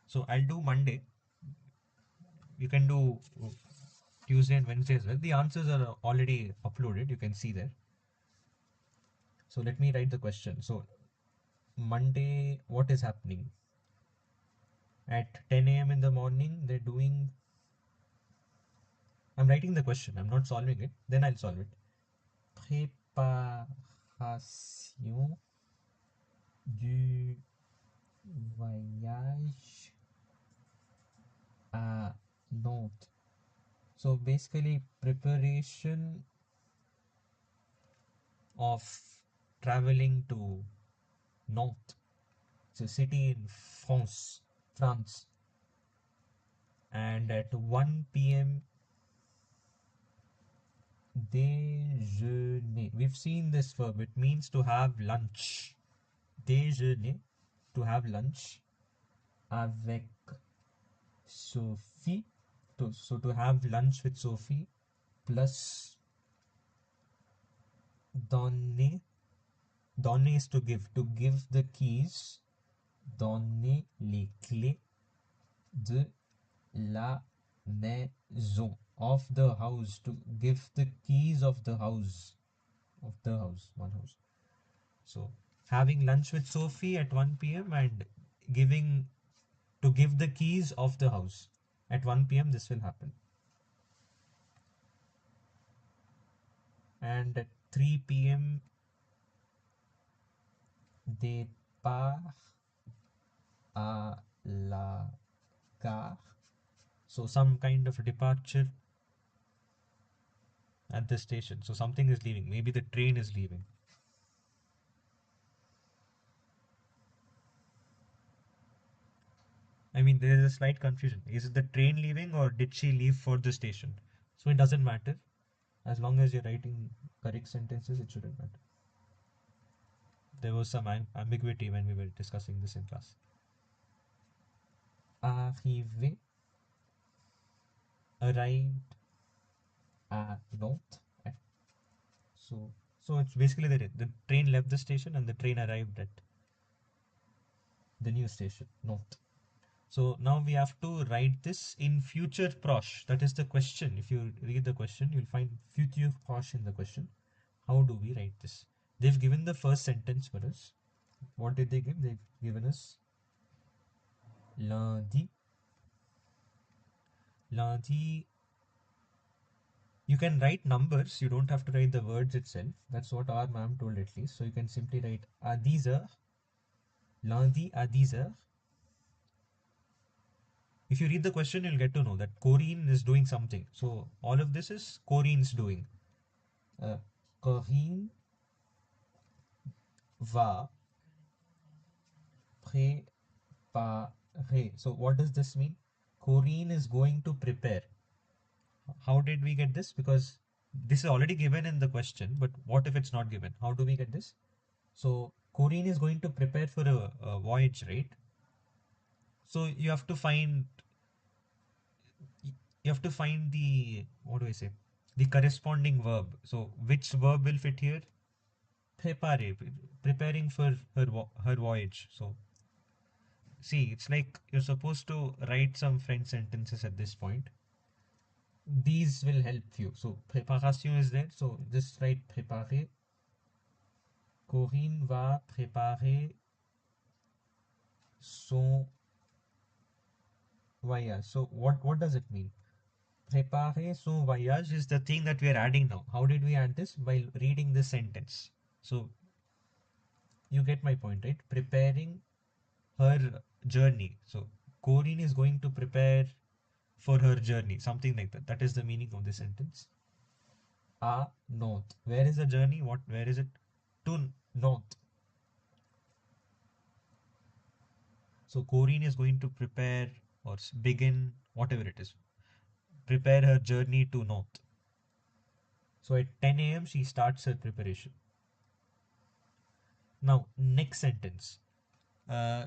So I'll do Monday. You can do Tuesday and Wednesday as well. The answers are already uploaded. You can see there. So let me write the question. So Monday, what is happening? At 10 a.m. in the morning, they're doing. I'm writing the question. I'm not solving it. Then I'll solve it. Préparation du voyage à Nantes. So basically, preparation of traveling to Nantes. It's a city in France. And at 1 p.m. déjeuner. We've seen this verb. It means to have lunch. Déjeuner, to have lunch avec Sophie. So to have lunch with Sophie plus donner. Donner is to give. To give the keys. Donner les clés de la maison, of the house. To give the keys of the house. Of the house. One house. So having lunch with Sophie at 1 p.m. and giving to give the keys of the house at 1 p.m. This will happen. And at 3 p.m. départ à la gare. So some kind of departure at the station. So something is leaving. Maybe the train is leaving. I mean, there is a slight confusion. Is it the train leaving or did she leave for the station? So it doesn't matter. As long as you're writing correct sentences, it shouldn't matter. There was some ambiguity when we were discussing this in class. Arrivé, arrived at Nantes. So it's basically the train left the station and the train arrived at the new station, Nantes. So now we have to write this in future proche. That is the question. If you read the question, you'll find futur proche in the question. How do we write this? They've given the first sentence for us. What did they give? They've given us lundi. Lundi. You can write numbers. You don't have to write the words itself. That's what our ma'am told at least. So you can simply write à 10 heures. Lundi à 10 heures. If you read the question, you'll get to know that Corinne is doing something. So all of this is Corinne's doing. Corinne va préparer. So what does this mean? Corinne is going to prepare. How did we get this? Because this is already given in the question, but what if it's not given? How do we get this? So Corinne is going to prepare for a voyage, right? So you have to find the, what do I say, the corresponding verb. So which verb will fit here? Prepare, preparing for her voyage. So see, it's like you're supposed to write some French sentences at this point. These will help you. So préparation is there. So just write préparer. Corinne va préparer son voyage. So what does it mean? Préparer son voyage is the thing that we are adding now. How did we add this? By reading this sentence. So you get my point, right? Preparing her journey. So Corinne is going to prepare for her journey. Something like that. That is the meaning of this sentence. À Nantes. Where is the journey? Where is it? To Nantes. So Corinne is going to prepare or begin, whatever it is, prepare her journey to Nantes. So at 10 a.m. she starts her preparation. Now, next sentence. Uh,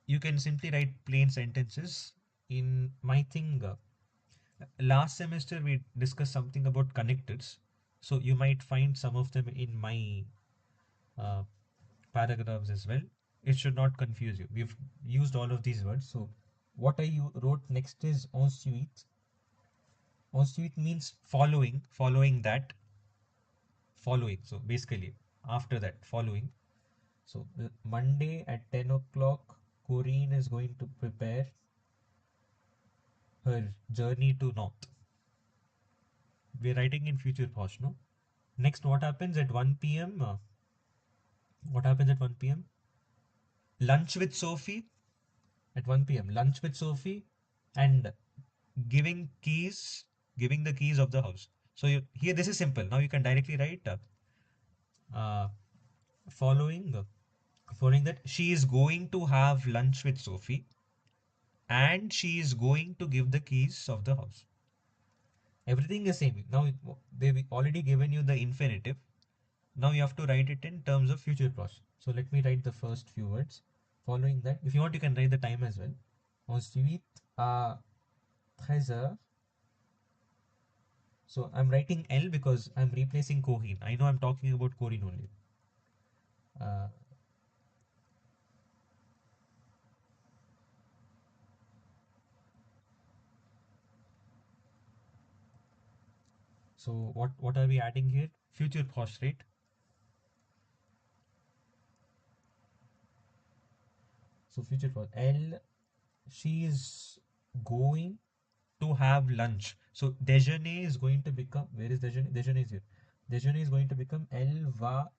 you can simply write plain sentences. In my thing, last semester we discussed something about connectors. So you might find some of them in my uh, paragraphs as well. It should not confuse you. We've used all of these words. So what I wrote next is ensuite. Ensuite means following, following that, following. So basically, after that, following. So Monday at 10 o'clock, Corinne is going to prepare her journey to North. We're writing in future pause, no? Next, what happens at 1 p.m.? What happens at 1 p.m.? Lunch with Sophie at 1 p.m. Lunch with Sophie and giving keys, giving the keys of the house. So here, this is simple. Now you can directly write uh, following following that she is going to have lunch with Sophie and she is going to give the keys of the house. Everything is same. Now they've already given you the infinitive. Now you have to write it in terms of future proche. So let me write the first few words. Following that, if you want, you can write the time as well. Ensuite, à 13 heures. So I'm writing L because I'm replacing Corinne. I know I'm talking about Corinne only. Uh, so what are we adding here? Future proche, right? So future proche. L, she is going to have lunch. So déjeuner is going to become, where is déjeuner? Déjeuner is here. Déjeuner is going to become elle va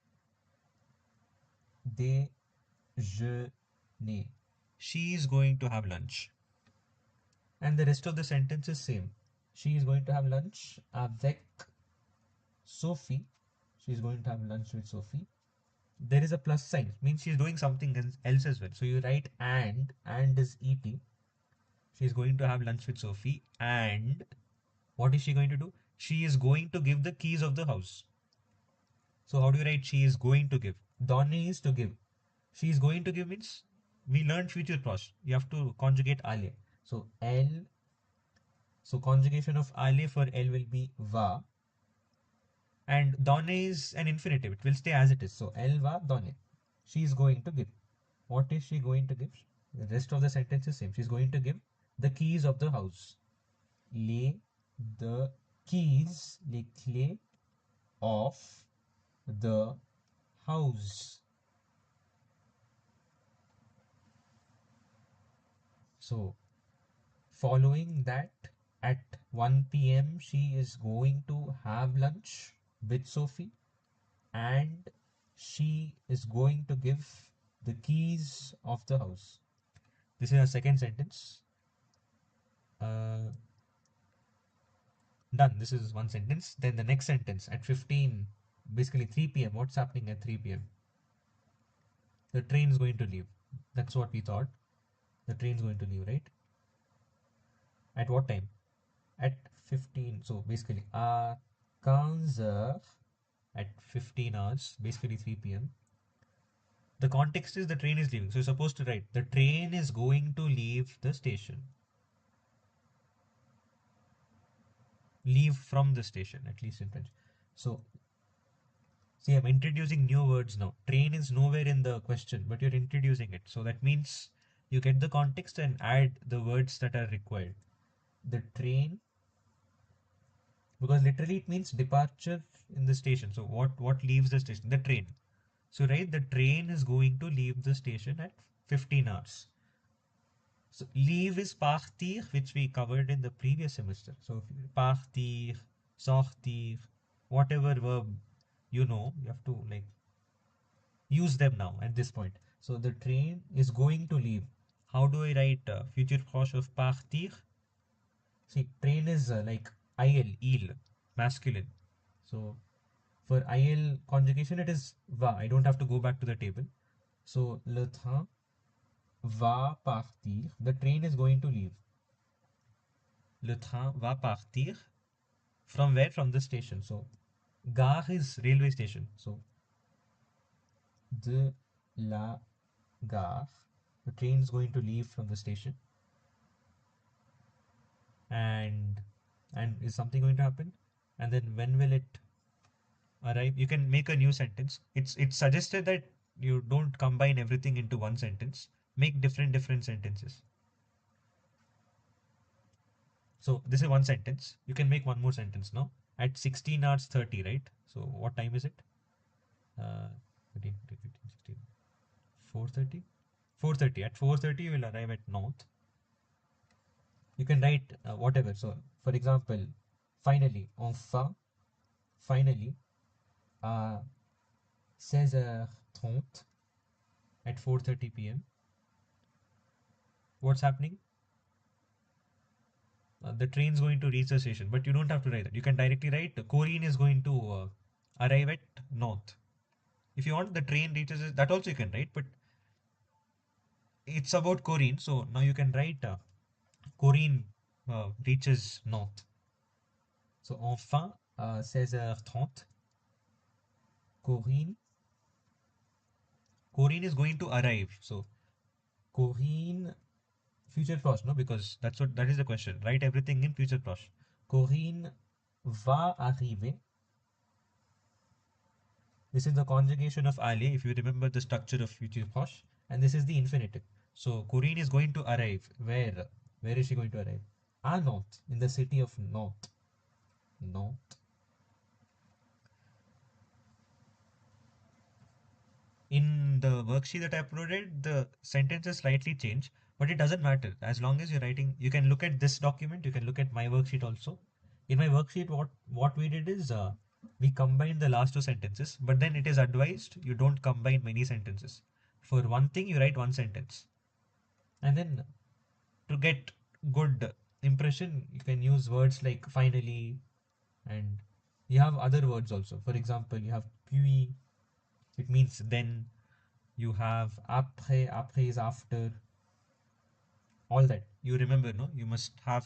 déjeuner. She is going to have lunch. And the rest of the sentence is same. She is going to have lunch avec Sophie. She is going to have lunch with Sophie. There is a plus sign. Means she is doing something else as well. So you write and is et. She is going to have lunch with Sophie. And what is she going to do? She is going to give the keys of the house. So how do you write she is going to give? Donner is to give. She is going to give means we learned future clause. You have to conjugate ale. So L. So conjugation of ale for L will be va. And donner is an infinitive. It will stay as it is. So elle va donner. She is going to give. What is she going to give? The rest of the sentence is same. She is going to give the keys of the house. The keys, les clés of the house. So following that, at 1 p.m. she is going to have lunch with Sophie, and she is going to give the keys of the house. This is a second sentence. Done. This is one sentence. Then the next sentence at 15, basically 3 p.m. What's happening at 3 p.m.? The train is going to leave. That's what we thought. The train is going to leave, right? At what time? At 15. So basically, 15 heures at 15 hours, basically 3 p.m. The context is the train is leaving. So you're supposed to write the train is going to leave the station. Leave from the station, at least in French. So see, I'm introducing new words now. Train is nowhere in the question, but you're introducing it. So that means you get the context and add the words that are required. The train, because literally it means departure in the station. So what leaves the station? The train. So right, the train is going to leave the station at 15 hours. So leave is partir, which we covered in the previous semester. So partir, sortir, whatever verb you know, you have to like use them now at this point. So the train is going to leave. How do I write future clause of partir? See, train is like il, masculine. So for il conjugation, it is va. I don't have to go back to the table. So le train va partir. The train is going to leave. Le train va partir. From where? From the station. So gare is railway station. So de la gare. The train is going to leave from the station. And is something going to happen? And then when will it arrive? You can make a new sentence. It's suggested that you don't combine everything into one sentence. Make different sentences. So this is one sentence. You can make one more sentence now. At 16 hours 30, right? So what time is it? 13, 14, 15, 16. 4:30? 4:30. At 4:30 you will arrive at North. You can write whatever. So for example, finally, enfin, finally, à 16h30 at 4:30 p.m. What's happening? The train's going to reach the station, but you don't have to write that. You can directly write Korean is going to arrive at North. If you want, the train reaches that also you can write, but it's about Korean. So now you can write Corinne reaches Nantes. So enfin, 16h30, Corinne Corinne is going to arrive. So Corinne, future proche, no, because that is the question. Write everything in future proche. Corinne va arriver. This is the conjugation of aller, if you remember the structure of future proche, and this is the infinitive. So Corinne is going to arrive. Where? Where is she going to arrive? À Nantes, in the city of Nantes. Nantes. In the worksheet that I uploaded, the sentences slightly change, but it doesn't matter. As long as you're writing, you can look at this document, you can look at my worksheet also. In my worksheet, what we did is we combined the last two sentences, but then it is advised you don't combine many sentences. For one thing, you write one sentence. And then to get good impression, you can use words like finally, and you have other words also. For example, you have puis, it means then. You have après, après is after, all that. You remember, no? You must have.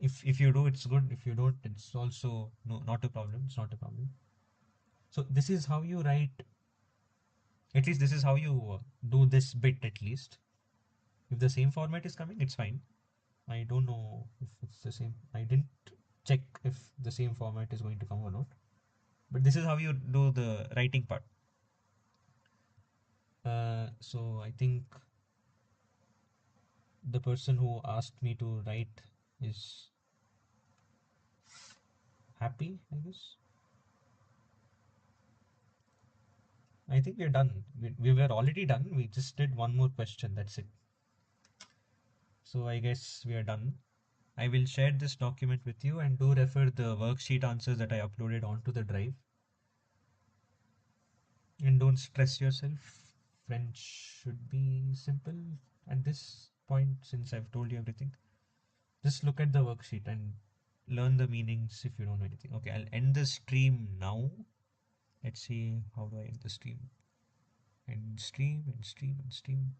If you do, it's good. If you don't, it's also no, not a problem. It's not a problem. So this is how you write. At least this is how you do this bit. At least if the same format is coming, it's fine. I don't know if it's the same. I didn't check if the same format is going to come or not. But this is how you do the writing part. So I think the person who asked me to write is happy, I guess. I think we're done. We were already done. We just did one more question. That's it. So I guess we are done. I will share this document with you, and do refer the worksheet answers that I uploaded onto the drive. And don't stress yourself. French should be simple at this point since I've told you everything. Just look at the worksheet and learn the meanings if you don't know anything. Okay, I'll end the stream now. Let's see, how do I end the stream? End stream, end stream, end stream.